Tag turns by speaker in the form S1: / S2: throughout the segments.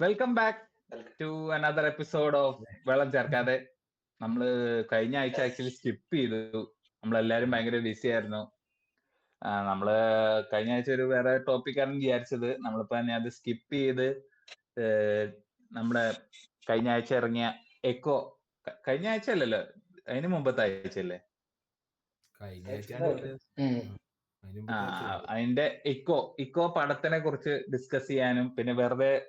S1: Welcome back to another episode of വെള്ളം ചേർക്കാതെ. നമ്മള് കഴിഞ്ഞ ആഴ്ച ആക്ച്വലി സ്കിപ്പ് ചെയ്തു. നമ്മളെല്ലാരും ഭയങ്കര ബിസി ആയിരുന്നു. നമ്മള് കഴിഞ്ഞ ആഴ്ച ഒരു വേറെ ടോപ്പിക്കാണ് വിചാരിച്ചത്. നമ്മളിപ്പോ തന്നെ അത് സ്കിപ്പ് ചെയ്ത് നമ്മുടെ കഴിഞ്ഞ ആഴ്ച ഇറങ്ങിയ എക്കോ, കഴിഞ്ഞ ആഴ്ച അല്ലല്ലോ, അതിന് മുമ്പത്തെ ആഴ്ച അല്ലേ, അതിന്റെ ഇക്കോ പടത്തിനെ കുറിച്ച് ഡിസ്കസ് ചെയ്യാനും പിന്നെ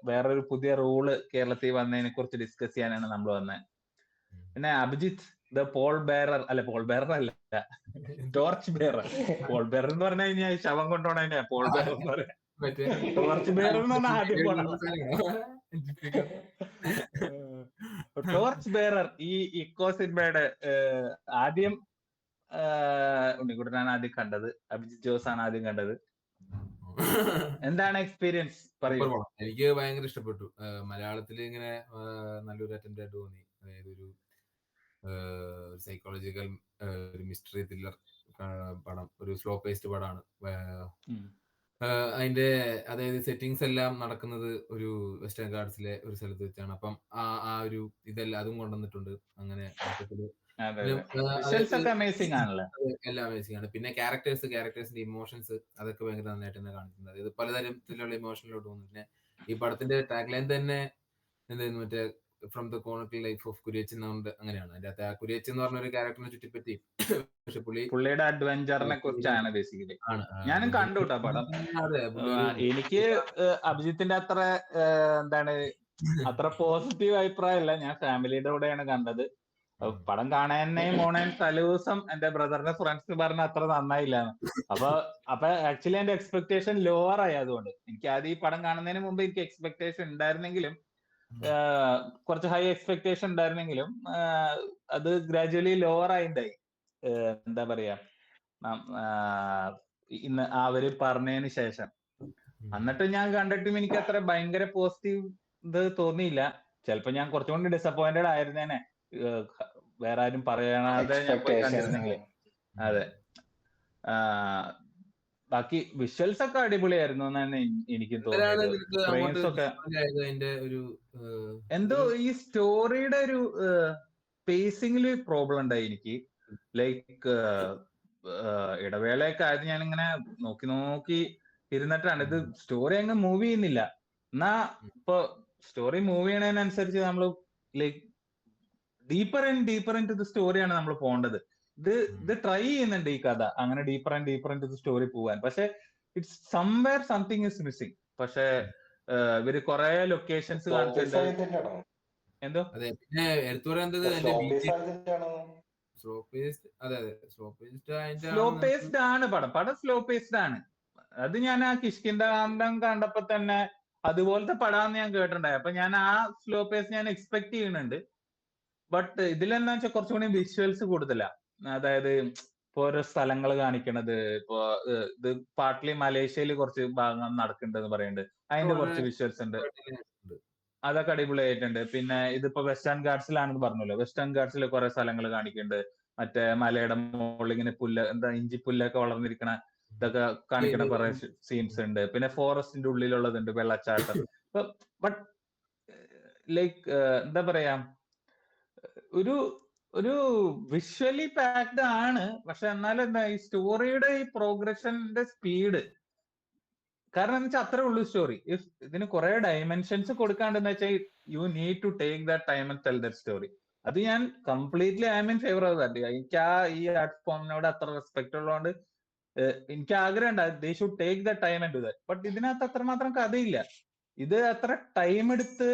S1: വേറൊരു പുതിയ റൂള് കേരളത്തിൽ വന്നതിനെ കുറിച്ച് ഡിസ്കസ് ചെയ്യാനാണ് നമ്മൾ വന്നത്. പിന്നെ അഭിജിത്ത് ദ പോൾ ബെയറർ അല്ല ടോർച്ച് ബെയറർ. പോൾ ബെയർ എന്ന് പറഞ്ഞു കഴിഞ്ഞാൽ ശവം കൊണ്ടുപോണ പോൾ ബെയർ എന്ന് പറയാം. ടോർച്ച് ബെയർ എന്ന് പറഞ്ഞാൽ ആദ്യം പോണ ടോർച്ച് ബെയറർ. ഈ ഇക്കോ സിനിമയുടെ ആദ്യം ഉണ്ണിക്കുട്ടനാണ് ആദ്യം കണ്ടത്, അഭിജിത്ത് ജോസ് ആണ് ആദ്യം കണ്ടത്. എന്താണ് എക്സ്പീരിയൻസ് പറയൂ.
S2: എനിക്ക് ഭയങ്കര ഇഷ്ടപ്പെട്ടു. മലയാളത്തിൽ ഇങ്ങനെ നല്ലൊരു അറ്റംപ്റ്റ് ആയിട്ട് തോന്നി. അതായത് ഒരു സൈക്കോളജിക്കൽ ഒരു മിസ്റ്ററി ത്രില്ലർ പടം, ഒരു സ്ലോ പേസ്ഡ് പടമാണ്. അതിന്റെ അതായത് സെറ്റിങ്സ് എല്ലാം നടക്കുന്നത് ഒരു വെസ്റ്റേൺ ഗാർഡ്സിലെ ഒരു സ്ഥലത്ത് വെച്ചാണ്. അപ്പം ആ ഒരു ഇതെല്ലാം അതും കൊണ്ടുവന്നിട്ടുണ്ട്. അങ്ങനെ മൊത്തത്തില് എല്ലാം അമേസിംഗ് ആണ്. പിന്നെ ക്യാരക്ടേഴ്സിന്റെ ഇമോഷൻസ് അതൊക്കെ ഭയങ്കര നന്നായിട്ട് തന്നെ കാണിക്കുന്നത്. അതായത് പലതരത്തിലുള്ള ഇമോഷനിലോട്ട് പോകുന്നു. പിന്നെ ഈ പടത്തിന്റെ ടാഗ് ലൈൻ തന്നെ എന്തായിരുന്നു, മറ്റേ from the conical life of Kuriachan എന്നുണ്ട്. അങ്ങനെയാണ് അതിന്റെ അകത്ത്. ആ കുര്യച്ചൻ എന്ന് പറഞ്ഞ ഒരു ക്യാരക്ടറിനെ ചുറ്റിപ്പറ്റി, പക്ഷെ പുള്ളിയുടെ
S1: അഡ്വഞ്ചറിനെ കുറിച്ചാണ് ബേസിക്കലി. ഞാനും കണ്ടു കേട്ടോ പടം. എനിക്ക് അഭിജിത്തിന്റെ അത്ര പോസിറ്റീവ് അഭിപ്രായമല്ല. ഞാൻ ഫാമിലിയുടെ കൂടെയാണ് കണ്ടത്. പടം കാണാനേയും പോണേയും തലേദിവസം എന്റെ ബ്രദറിന്റെ ഫ്രണ്ട്സ് പറഞ്ഞ അത്ര നന്നായില്ല. അപ്പൊ ആക്ച്വലി എന്റെ എക്സ്പെക്ടേഷൻ ലോവർ ആയി. അതുകൊണ്ട് എനിക്ക് ആദ്യം ഈ പടം കാണുന്നതിന് മുമ്പ് എനിക്ക് എക്സ്പെക്ടേഷൻ ഉണ്ടായിരുന്നെങ്കിലും, കുറച്ച് ഹൈ എക്സ്പെക്ടേഷൻ ഉണ്ടായിരുന്നെങ്കിലും അത് ഗ്രാജുവലി ലോവർ ആയിണ്ടായി. എന്താ പറയാ, ഇന്ന് അവര് പറഞ്ഞതിന് ശേഷം. എന്നിട്ട് ഞാൻ കണ്ടിട്ടും എനിക്ക് അത്ര ഭയങ്കര പോസിറ്റീവ് ഇത് തോന്നിയില്ല. ചിലപ്പോ ഞാൻ കുറച്ചുകൂടി ഡിസപ്പോയിന്റഡ് ആയിരുന്നേനെ, വേറെ ആരും പറയാതെ ഞാൻ പോയി കണ്ടിരുന്നെങ്കിൽ. അതെ. ബാക്കി വിഷ്വൽസ് ഒക്കെ അടിപൊളിയായിരുന്നു എന്നാണ് എനിക്ക് തോന്നിയത്. ഫ്രെയിംസ് ഒക്കെ എന്തോ ഈ സ്റ്റോറിയുടെ ഒരു പേസിംഗില് പ്രോബ്ലം ഉണ്ടായി എനിക്ക്. ലൈക്ക് ഇടവേളയൊക്കെ ആയത് ഞാനിങ്ങനെ നോക്കി ഇരുന്നിട്ടാണ്. ഇത് സ്റ്റോറി അങ്ങ് മൂവ് ചെയ്യുന്നില്ല. എന്നാ ഇപ്പൊ സ്റ്റോറി മൂവ് ചെയ്യണതിനനുസരിച്ച് നമ്മള് like deeper into the സ്റ്റോറിയാണ് നമ്മൾ പോകേണ്ടത്. ഇത് ട്രൈ ചെയ്യുന്നുണ്ട് ഈ കഥ അങ്ങനെ deeper into the story പോവാൻ. പക്ഷെ it's somewhere something is missing. പക്ഷെ ഇവര് കുറെ ലൊക്കേഷൻസ് കാണിച്ചിട്ടുണ്ട്. എന്തോ സ്ലോ പേസ്ഡ് ആണ് പടം സ്ലോ പേസ്ഡ് ആണ്. അത് ഞാൻ ആ കിഷ്കിന്ധാന്തം കണ്ടപ്പോ തന്നെ അതുപോലത്തെ പടാന്ന് ഞാൻ കേട്ടിട്ടുണ്ടായി. അപ്പൊ ഞാൻ ആ സ്ലോ പേസ് ഞാൻ എക്സ്പെക്ട് ചെയ്യുന്നുണ്ട്. ബട്ട് ഇതിലെന്താ വെച്ചാൽ കുറച്ചുകൂടി വിഷ്വൽസ് കൂടുതലാ. അതായത് ഇപ്പൊ ഓരോ സ്ഥലങ്ങൾ കാണിക്കണത്, ഇപ്പൊ ഇത് പാർട്ട്ലി മലേഷ്യയിൽ കുറച്ച് ഭാഗം നടക്കുന്നുണ്ടെന്ന് പറയുന്നുണ്ട്. അതിന്റെ കുറച്ച് വിഷ്വൽസ് ഉണ്ട്, അതൊക്കെ അടിപൊളിയായിട്ടുണ്ട്. പിന്നെ ഇതിപ്പോ വെസ്റ്റേൺ ഗാർഡ്സിലാണെന്ന് പറഞ്ഞല്ലോ, വെസ്റ്റേൺ ഗാർഡ്സിൽ കുറെ സ്ഥലങ്ങൾ കാണിക്കുന്നുണ്ട്. മറ്റേ മലയുടെ മുകളിൽ ഇങ്ങനെ ഇഞ്ചിപ്പുല്ലൊക്കെ വളർന്നിരിക്കണ ഇതൊക്കെ കാണിക്കണ കുറെ സീൻസ് ഉണ്ട്. പിന്നെ ഫോറസ്റ്റിന്റെ ഉള്ളിലുള്ളതുണ്ട്, വെള്ളച്ചാട്ടം. ബട്ട് ലൈക്ക് എന്താ പറയാ, ഒരു വിഷ്വലി പാക്ഡ് ആണ്. പക്ഷെ എന്നാലും എന്താ ഈ സ്റ്റോറിയുടെ ഈ പ്രോഗ്രഷന്റെ സ്പീഡ്, കാരണം എന്ന് വെച്ചാൽ അത്രേ ഉള്ളൂ സ്റ്റോറി. ഇതിന് കുറെ ഡയമെൻഷൻസ് കൊടുക്കാണ്ടെന്ന് വെച്ചാൽ you need to take that time and tell that story. അത് ഞാൻ completely I mean favour of that. എനിക്ക് ഈ ആർട്ട് ഫോമിനോട് അത്ര റെസ്പെക്ട് ഉള്ളതുകൊണ്ട് എനിക്ക് ആഗ്രഹം ഉണ്ട് they should take the time and do that. But ഇതിനകത്ത് അത്രമാത്രം കഥയില്ല. ഇത് അത്ര ടൈം എടുത്ത്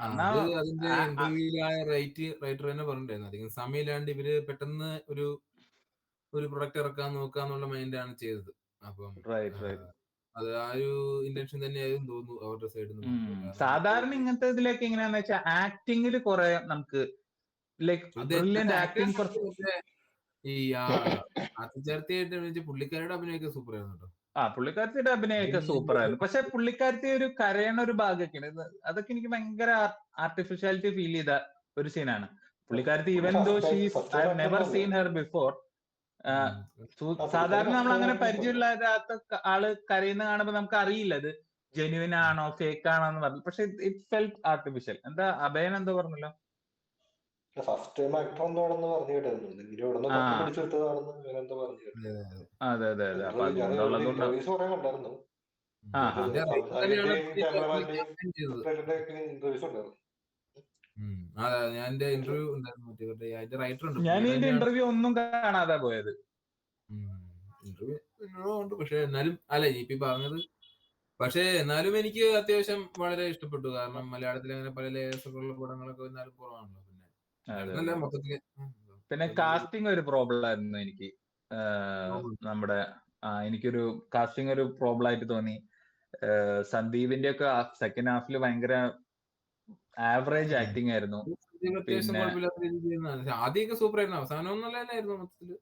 S2: അതിന്റെ ഇന്റർവ്യൂലായ റൈറ്റർ തന്നെ പറഞ്ഞിട്ടുണ്ടായിരുന്നു, അധികം സമയമില്ലാണ്ട് ഇവര് പെട്ടെന്ന് ഒരു പ്രൊഡക്റ്റ് ഇറക്കാൻ നോക്കാന്നുള്ള മൈൻഡാണ് ചെയ്തത്. അപ്പം അത് ആ ഒരു ഇന്റൻഷൻ തന്നെയായിരുന്നു തോന്നുന്നു അവരുടെ സൈഡിൽ നിന്ന്.
S1: സാധാരണ ഇങ്ങനത്തെ ഇതിലേക്ക് എങ്ങനെയാന്ന് വെച്ചാൽ ആക്ടിങ്ങിൽ കുറെ നമുക്ക് ലൈക്ക് ബ്രില്യന്റ് ആക്ടിങ്
S2: ഈ ചേർത്തിയായിട്ട് പുള്ളിക്കാരുടെ അഭിനയൊക്കെ സൂപ്പർ ആയിരുന്നു കേട്ടോ.
S1: പുള്ളിക്കാരത്തിയുടെ അഭിനയൊക്കെ സൂപ്പർ ആയിരുന്നു. പക്ഷെ പുള്ളിക്കാരത്തി ഒരു കരയണ ഒരു ഭാഗമൊക്കെയാണ്. അതൊക്കെ എനിക്ക് ഭയങ്കര ആർട്ടിഫിഷ്യാലിറ്റി ഫീൽ ചെയ്ത ഒരു സീനാണ്. പുള്ളിക്കാരത്തി even though she's I have never seen her before. സാധാരണ നമ്മൾ അങ്ങനെ പരിചയമില്ലാത്ത ആള് കരയുന്ന കാണുമ്പോൾ നമുക്ക് അറിയില്ല ഇത് ജെന്യുവിൻ ആണോ ഫേക്ക് ആണോ എന്ന് പറഞ്ഞു. പക്ഷെ ഇറ്റ് ഫെൽറ്റ് ആർട്ടിഫിഷ്യൽ. എന്താ അഭയൻ എന്തോ പറഞ്ഞല്ലോ?
S3: ഫസ്റ്റ് ടൈം ആക്ടർ എന്താണെന്ന് പറഞ്ഞു കേട്ടായിരുന്നു.
S1: അതെ അതെ അതെ. അപ്പൊ അതുകൊണ്ടുള്ളതുകൊണ്ട്
S3: ഇന്റർവ്യൂസ് കുറെ കണ്ടായിരുന്നു. ഇന്റർവ്യൂസ് ഉണ്ടായിരുന്നു.
S2: ഞാൻ എന്റെ ഇന്റർവ്യൂ ഉണ്ടായിരുന്നു, റൈറ്റർ ഉണ്ട്.
S1: ഞാൻ ഇതിന്റെ ഇന്റർവ്യൂ ഒന്നും കാണാതെ പോയത്.
S2: ഇന്റർവ്യൂ ഉണ്ട്, പക്ഷെ എന്നാലും അല്ല ഇപ്പൊ പറഞ്ഞത്. പക്ഷെ എന്നാലും എനിക്ക് അത്യാവശ്യം വളരെ ഇഷ്ടപ്പെട്ടു. കാരണം മലയാളത്തിൽ അങ്ങനെ പല ലേയേഴ്സ് ഒക്കെ ഉള്ള പടങ്ങളൊക്കെ എന്നാലും കുറവാണല്ലോ. പിന്നെ മൊത്തത്തില്
S1: പിന്നെ കാസ്റ്റിംഗ് ഒരു പ്രോബ്ലം ആയിരുന്നു എനിക്ക്. നമ്മുടെ എനിക്കൊരു കാസ്റ്റിംഗ് ഒരു പ്രോബ്ലം ആയിട്ട് തോന്നി. സന്ദീപിന്റെ ഒക്കെ സെക്കൻഡ് ഹാഫിൽ ഭയങ്കര ആവറേജ് ആക്ടിങ് ആയിരുന്നു.
S2: പിന്നെ ആദ്യമൊക്കെ സൂപ്പർ ആയിരുന്നു, അവസാനം ഒന്നല്ലായിരുന്നു മൊത്തത്തില്.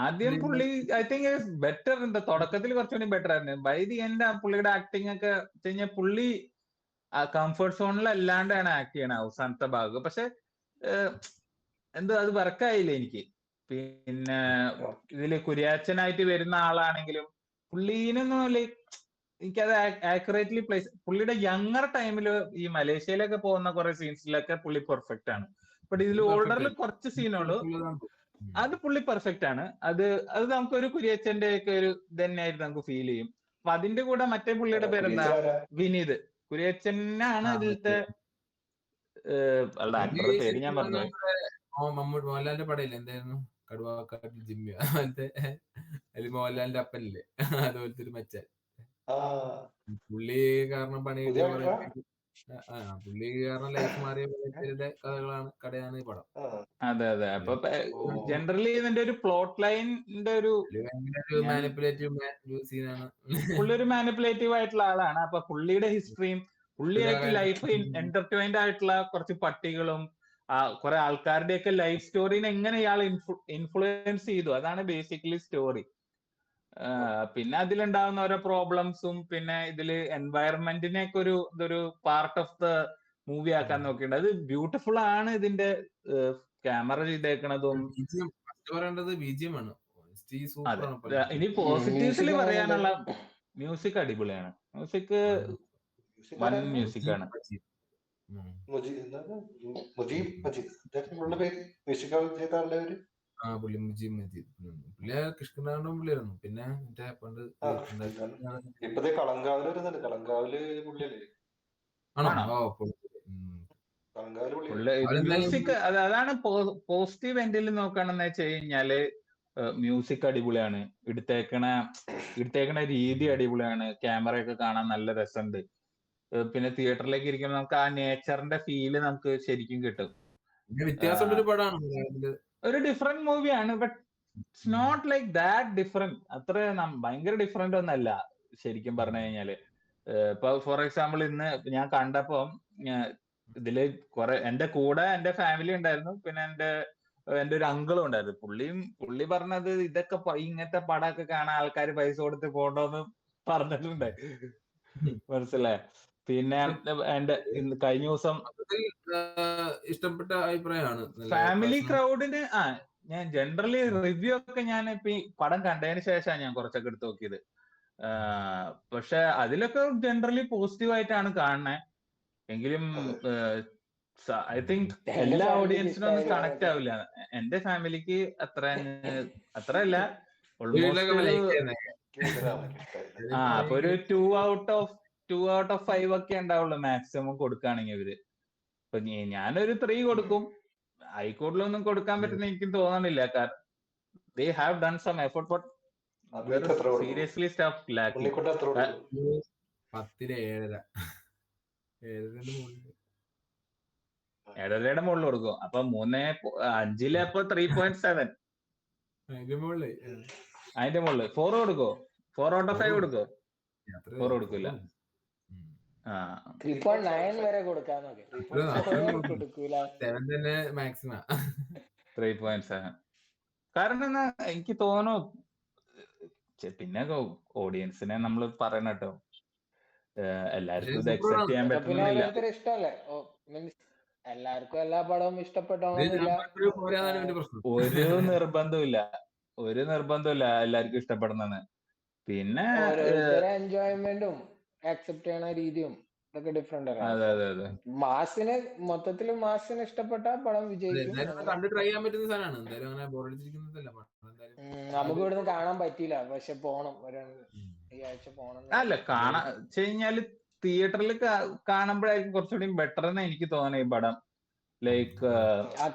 S1: ആദ്യം പുള്ളി ഐ തിങ്ക് ബെറ്റർ ഉണ്ട്. തുടക്കത്തിൽ കുറച്ചുകൂടി ബെറ്റർ ആയിരുന്നു. ബൈ ദി എൻഡ് പുള്ളിയുടെ ആക്ടിങ് ഒക്കെ വെച്ച് കഴിഞ്ഞാൽ പുള്ളി കംഫർട്ട് സോണിൽ അല്ലാണ്ടാണ് ആക്ട് ചെയ്യണത് അവസാനത്തെ ഭാഗം. പക്ഷെ എന്തോ അത് വർക്കായില്ല എനിക്ക്. പിന്നെ ഇതില് കുര്യാച്ചനായിട്ട് വരുന്ന ആളാണെങ്കിലും പുള്ളീനൊന്നും ലൈക്ക് എനിക്കത് ആക്യുറേറ്റ്ലി പ്ലേസ്. പുള്ളിയുടെ യങ്ങർ ടൈമില് ഈ മലേഷ്യയിലൊക്കെ പോകുന്ന കുറെ സീൻസിലൊക്കെ പുള്ളി പെർഫെക്റ്റ് ആണ്. ബട്ട് ഇതിൽ ഓൾഡറിൽ കുറച്ച് സീനുള്ളൂ, അത് പുള്ളി പെർഫെക്റ്റ് ആണ്. അത് നമുക്കൊരു കുര്യച്ചന്റെ ഒക്കെ ഒരു തന്നെയായിട്ട് നമുക്ക് ഫീൽ ചെയ്യും. അപ്പൊ അതിന്റെ കൂടെ മറ്റേ പുള്ളിയുടെ പേരെന്താ, വിനീത് കുര്യച്ചനാണ് ഇതിലത്തെ ആക്ടറുടെ പേര് ഞാൻ പറഞ്ഞു.
S2: മോഹൻലാലിന്റെ പടയില്ലേ എന്തായിരുന്നു, കടുവാക്കാട്ടിൽ ജിമ്മി, അതിൽ മോഹൻലാലിന്റെ അപ്പനില്ലേ, അതുപോലത്തെ ഒരു മച്ചാൻ. പുള്ളി കാരണം പണി കിട്ടിയ പുള്ളി കാരണം ലൈഫ് മാറിയ കഥയാണ് ഈ പടം.
S1: അതെ അതെ. അപ്പൊ ജനറലി ഇതിന്റെ ഒരു പ്ലോട്ട് ലൈനിന്റെ ഒരു
S2: മാനിപ്പുലേറ്റീവ് സീനാണ്.
S1: പുള്ളി ഒരു മാനിപ്പുലേറ്റീവ് ആയിട്ടുള്ള ആളാണ്. അപ്പൊ പുള്ളിയുടെ ഹിസ്റ്ററിയും പുള്ളിയായിട്ട് ലൈഫ് എന്റർടൈൻഡ് ആയിട്ടുള്ള കുറച്ച് പട്ടികളും കുറെ ആൾക്കാരുടെയൊക്കെ ലൈഫ് സ്റ്റോറിനെ എങ്ങനെ ഇയാൾ ഇൻഫ്ലുവൻസ് ചെയ്തു, അതാണ് ബേസിക്കലി സ്റ്റോറി. പിന്നെ അതിലുണ്ടാവുന്ന ഓരോ പ്രോബ്ലംസും പിന്നെ ഇതില് എൻവയറമെന്റിനെയൊക്കെ ഇതൊരു പാർട്ട് ഓഫ് ദ മൂവി ആക്കാൻ നോക്കിയിട്ടുണ്ട്. അത് ബ്യൂട്ടിഫുൾ ആണ്. ഇതിന്റെ ക്യാമറ ചെയ്തേക്കണതും ഇനി പോസിറ്റീവ്സിൽ പറയാനുള്ള മ്യൂസിക് അടിപൊളിയാണ്. മ്യൂസിക് വൻ മ്യൂസിക് ആണ്.
S2: പിന്നെ
S1: മ്യൂസിക് അതാണ് പോസിറ്റീവ് എൻഡിൽ നോക്കുകയാണെന്ന് വെച്ച് കഴിഞ്ഞാല് മ്യൂസിക് അടിപൊളിയാണ്. എടുത്തേക്കണ രീതി അടിപൊളിയാണ്. ക്യാമറയൊക്കെ കാണാൻ നല്ല രസമുണ്ട്. പിന്നെ തിയേറ്ററിലേക്ക് ഇരിക്കുമ്പോൾ നമുക്ക് ആ നേച്ചറിന്റെ ഫീല് നമുക്ക് ശരിക്കും കിട്ടും. ഒരു ഡിഫറെന്റ് മൂവിയാണ്. But it's not like that different. അത്ര ഭയങ്കര ഡിഫറെന്റ് ഒന്നല്ല ശരിക്കും പറഞ്ഞു കഴിഞ്ഞാല്. ഇപ്പൊ ഫോർ എക്സാമ്പിൾ ഇന്ന് ഞാൻ കണ്ടപ്പോ ഇതില് കുറെ എന്റെ കൂടെ എന്റെ ഫാമിലി ഉണ്ടായിരുന്നു, പിന്നെ എന്റെ ഒരു അങ്കിളും ഉണ്ടായിരുന്നു. പുള്ളി പറഞ്ഞത് ഇതൊക്കെ ഇങ്ങനത്തെ പടമൊക്കെ കാണാൻ ആൾക്കാർ പൈസ കൊടുത്ത് പോകണ്ടോന്ന് പറഞ്ഞിട്ടുണ്ട്. മനസ്സിലായി. പിന്നെ എന്റെ കഴിഞ്ഞ ദിവസം
S2: ഇഷ്ടപ്പെട്ട അഭിപ്രായമാണ്
S1: ഫാമിലി ക്രൗഡിന്. ഞാൻ ജനറലി റിവ്യൂ ഒക്കെ ഞാൻ ഇപ്പൊ ഈ പടം കണ്ടതിന് ശേഷമാണ് ഞാൻ കുറച്ചൊക്കെ എടുത്ത് നോക്കിയത്. പക്ഷെ അതിലൊക്കെ ജനറലി പോസിറ്റീവ് ആയിട്ടാണ് കാണുന്നത്. എങ്കിലും ഐ തിങ്ക് എല്ലാ ഓഡിയൻസിനും ഒന്നും കണക്ട് ആവില്ല. എന്റെ ഫാമിലിക്ക് അത്രയല്ല, ഓൾമോസ്റ്റ് അപ്പൊ ഒരു 2 out of 5 ഒക്കെ ഉണ്ടാവുള്ളൂ മാക്സിമം കൊടുക്കുകയാണെങ്കിൽ ഇവര്. ഇപ്പൊ ഞാനൊരു 3 കൊടുക്കും. ഹൈക്കോടതിലൊന്നും കൊടുക്കാൻ പറ്റുന്ന എനിക്ക് തോന്നണില്ല. കാരണം they have done some effort, but seriously stuff lacking. 7.5 മുകളിൽ കൊടുക്കും. അപ്പൊ 3.5 അപ്പൊ 3.7. അതിന്റെ മുകളിൽ 4 കൊടുക്കോ? 4 out of 5 കൊടുക്കോ? 4 കൊടുക്കൂല.
S4: 3.9 വരെ കൊടുക്കാൻ
S1: 3.7. കാരണം എന്നാ എനിക്ക് തോന്നുന്നു, പിന്നെ ഓഡിയൻസിനെ നമ്മൾ പറയണ കേട്ടോ, എല്ലാവർക്കും ഇത് അക്സെപ്റ്റ് ചെയ്യാൻ പറ്റുന്നില്ല.
S4: എല്ലാവർക്കും എല്ലാ പടവും ഇഷ്ടപ്പെട്ടോന്നില്ല.
S1: ഒരു നിർബന്ധമില്ല എല്ലാവർക്കും ഇഷ്ടപ്പെടുന്നെന്ന്. പിന്നെ
S4: എൻജോയ്മെന്റും ആക്സെപ്റ്റ് ചെയ്യണ രീതിയും ഇതൊക്കെ ഡിഫറെന്റ് ആണ്.
S1: അതെ അതെ അതെ
S4: മാസിന് മൊത്തത്തിൽ മാസിന് ഇഷ്ടപ്പെട്ട പടം വിജയിക്കും.
S2: എന്തായാലും കണ്ട് ട്രൈ ചെയ്യാൻ പറ്റുന്ന സാധനമാണ്. എന്തായാലും അങ്ങനെ ബോറടിച്ചിരിക്കുന്നതല്ല പടം. എന്തായാലും
S4: നമുക്ക് ഇവിടുന്ന് കാണാൻ പറ്റിയില്ല, പക്ഷെ പോണം, ഈ ആഴ്ച പോണം.
S1: അല്ല വെച്ച് കഴിഞ്ഞാല് തിയേറ്ററിൽ കാണുമ്പോഴായിരിക്കും കുറച്ചുകൂടി ബെറ്റർ എന്ന് എനിക്ക് തോന്നണേ ഈ പടം. ലൈക്ക്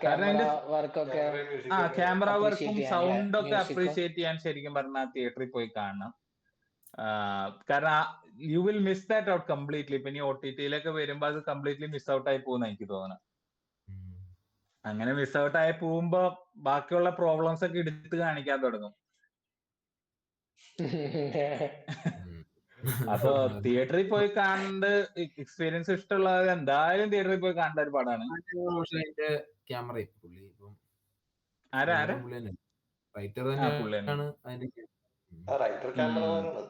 S1: കാരണം
S4: വർക്കൊക്കെ
S1: ക്യാമറ വർക്കും സൗണ്ടൊക്കെ അപ്രീഷിയേറ്റ് ചെയ്യാൻ ശരിക്കും പറഞ്ഞാൽ തിയേറ്ററിൽ പോയി കാണണം. കാരണം you will miss that out completely. ഇപ്പൊ ഇനി OTT-യിലൊക്കെ വരുമ്പോ അത് കംപ്ലീറ്റ്ലി മിസ് ഔട്ട് ആയി പോകുന്ന എനിക്ക് തോന്നുന്നത്. അങ്ങനെ മിസ് ഔട്ട് ആയി പോകുമ്പോ ബാക്കിയുള്ള പ്രോബ്ലംസ് ഒക്കെ എടുത്ത് കാണിക്കാൻ തുടങ്ങും. അപ്പൊ തിയേറ്ററിൽ പോയി കണ്ട് എക്സ്പീരിയൻസ് ഇഷ്ടമുള്ളത് എന്തായാലും തിയേറ്ററിൽ പോയി കാണേണ്ട ഒരു പടമാണ്.
S2: ക്യാമറയും റൈറ്റർ തന്നെയാണ്
S3: റൈറ്റർ ക്യാമറമാനാണ്.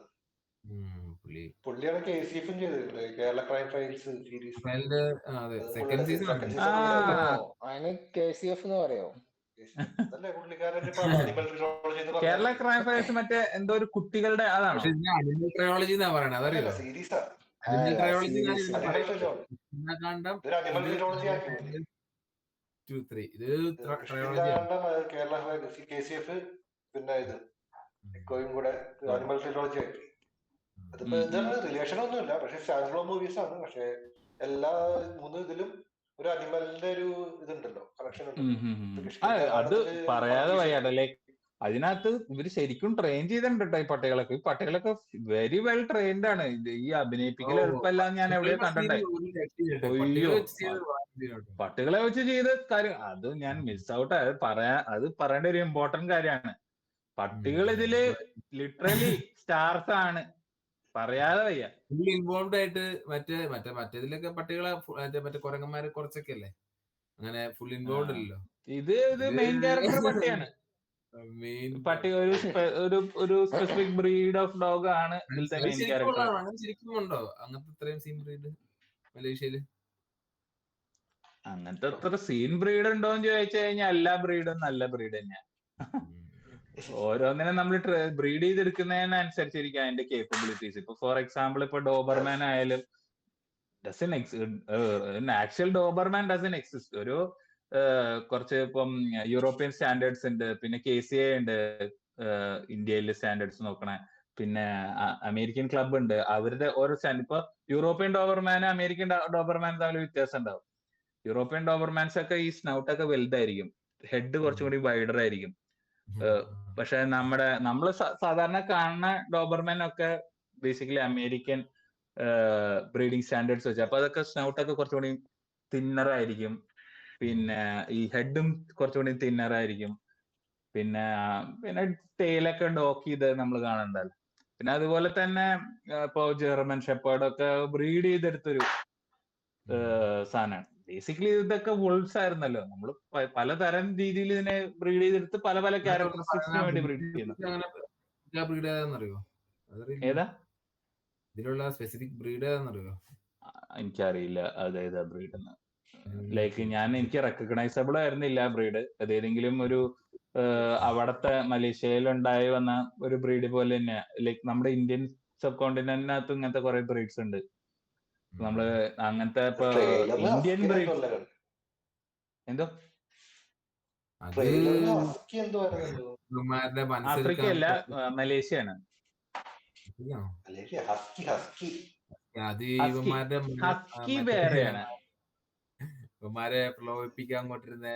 S3: പുള്ളിയാണ് KCF-ഉം ചെയ്തിട്ടുണ്ട്, Kerala crime files series.
S2: Second season
S4: KCF എന്ന് പറയോ?
S1: കേരള ക്രൈം ഫയൽസ് മറ്റേ എന്തോ ഒരു കുട്ടികളുടെ അതാണോ?
S2: അനിമൽ ട്രയോളജി എന്നാ പറയണത്, അതറിയോ?
S3: സീരീസാ.
S2: അനിമൽ ട്രയോളജി
S3: കേരള KCF പിന്നെ ഇത് ഇക്കോയും കൂടെ അനിമൽ ട്രിലോജി ആയിട്ട്. അതിപ്പോ ഇതാണ് റിലേഷൻ ഒന്നുമില്ല, പക്ഷെ സ്റ്റാൻഡ് മൂവീസ് ആണ്. പക്ഷെ എല്ലാ 3 ഇതിലും ഒരു അനിമലിന്റെ ഒരു ഇതുണ്ടല്ലോ, കണക്ഷൻ ഉണ്ട്.
S1: അത് പറയാതെ വയ്യാട്ടോ. ലൈക്ക് അതിനകത്ത് ഇവര് ശരിക്കും ട്രെയിൻ ചെയ്തിട്ടുണ്ട് കേട്ടോ ഈ പട്ടികളൊക്കെ. ഈ പട്ടികളൊക്കെ വെരി വെൽ ട്രെയിൻഡ് ആണ്. ഈ അഭിനയിപ്പിക്കൽ എളുപ്പമല്ല ഞാൻ എവിടെയോ കണ്ടിട്ടുണ്ടായി. അയ്യോ, പട്ടികളെ വെച്ച് ചെയ്ത കാര്യം അത് ഞാൻ മിസ് ഔട്ട്. അത് പറയേണ്ട ഒരു ഇമ്പോർട്ടന്റ് കാര്യമാണ്. പട്ടികൾ ഇതില് ലിറ്ററലി സ്റ്റാർസ് ആണ്, പറയാതെ വയ്യ.
S2: ഇൻവോൾവ് ആയിട്ട് മറ്റേതിലൊക്കെ പട്ടികളെ മറ്റേ കുരങ്ങന്മാര് കുറച്ചൊക്കെ അല്ലേ, അങ്ങനെ ഫുൾ ഇൻവോൾവ് അല്ലല്ലോ. ഇത്
S1: മെയിൻ ക്യാരക്ടർ പട്ടിയാണ്. പട്ടി ഒരു സ്പെസിഫിക് ബ്രീഡ് ഓഫ് ഡോഗ് ആണ് ഇതിലത്തെ മെയിൻ ക്യാരക്ടർ.
S2: അങ്ങനെ ശരിക്കും ഉണ്ടോ അങ്ങനത്തെ ഇത്രയും സീൻ ബ്രീഡ് മലേഷ്യയില്?
S1: അങ്ങനത്തെ അത്ര സീൻ ബ്രീഡ് ഉണ്ടോന്ന് ചോദിച്ചു കഴിഞ്ഞാൽ എല്ലാ ബ്രീഡും നല്ല ബ്രീഡ് തന്നെയാണ്. ഓരോന്നിനും നമ്മൾ ബ്രീഡ് ചെയ്തെടുക്കുന്നതിനനുസരിച്ചിരിക്കും അതിന്റെ കേപ്പബിലിറ്റീസ്. ഇപ്പൊ ഫോർ എക്സാമ്പിൾ ഇപ്പൊ ഡോബർമാൻ ആയാലും ആക്ച്വൽ ഡോബർമാൻ ഡസൻ എക്സിസ്റ്റ്. ഒരു കുറച്ച് ഇപ്പം യൂറോപ്യൻ സ്റ്റാൻഡേർഡ്സ് ഉണ്ട്, പിന്നെ KCA ഉണ്ട് ഇന്ത്യയിലെ സ്റ്റാൻഡേർഡ്സ് നോക്കണേ, പിന്നെ അമേരിക്കൻ ക്ലബ് ഉണ്ട്. അവരുടെ ഓരോ സ്റ്റാൻഡ് ഇപ്പൊ യൂറോപ്യൻ ഡോബർമാനും അമേരിക്കൻ ഡോബർമാനും തമ്മിൽ വ്യത്യാസം ഉണ്ടാവും. യൂറോപ്യൻ ഡോബർമാൻസ് ഒക്കെ ഈ സ്നൗട്ടൊക്കെ വലുതായിരിക്കും, ഹെഡ് കുറച്ചും കൂടി വൈഡർ ആയിരിക്കും. പക്ഷെ നമ്മള് സാധാരണ കാണുന്ന ഡോബർമാൻ ഒക്കെ ബേസിക്കലി അമേരിക്കൻ ബ്രീഡിംഗ് സ്റ്റാൻഡേർഡ്സ് വെച്ച്. അപ്പൊ അതൊക്കെ സ്നൗട്ടൊക്കെ കുറച്ചുകൂടി തിന്നറായിരിക്കും, പിന്നെ ഈ ഹെഡും കുറച്ചുകൂടി തിന്നറായിരിക്കും, പിന്നെ ടെയിലൊക്കെ ഡോക്ക് ചെയ്ത് നമ്മൾ കാണണ്ടല്ലോ. പിന്നെ അതുപോലെ തന്നെ ഇപ്പൊ ജർമ്മൻ ഷെപ്പേർഡൊക്കെ ബ്രീഡ് ചെയ്തെടുത്തൊരു സാധനമാണ്. ബേസിക്കലി ഇതൊക്കെ വുൾഫ്സ് ആയിരുന്നല്ലോ. നമ്മൾ പലതരം രീതിയിൽ ഇതിനെ ബ്രീഡ് ചെയ്തെടുത്ത് പല പല ക്യാരക്ടറിസ്റ്റിക്സിന് വേണ്ടി ബ്രീഡ് ചെയ്യുന്നു. ഏതാ
S2: ഇതിലുള്ള സ്പെസിഫിക് ബ്രീഡ് ഏതാണെന്നറിയോ?
S1: എനിക്കറിയില്ല അതേതാ ബ്രീഡ് എന്ന്. ലൈക്ക് എനിക്ക് റെക്കഗ്നൈസബിൾ ആയിരുന്നില്ല ബ്രീഡ്. അതേതെങ്കിലും ഒരു അവിടത്തെ മലേഷ്യയിൽ ഉണ്ടായി വന്ന ഒരു ബ്രീഡ് പോലെ തന്നെയാ. ലൈക്ക് നമ്മുടെ ഇന്ത്യൻ സബ് കോണ്ടിനെന്റിനകത്ത് ഇങ്ങനത്തെ കുറെ ബ്രീഡ്സ് ഉണ്ട്. നമ്മള് അങ്ങനത്തെ ഇപ്പൊ ഇന്ത്യൻ ബ്രീഡ് എന്തോ ആഫ്രിക്കയല്ല, മലേഷ്യയാണ്. ഹസ്കി വേറെയാണ്.
S2: ഇവന്മാരെ പ്രലോഭിപ്പിക്കാൻ കൊണ്ടിരുന്ന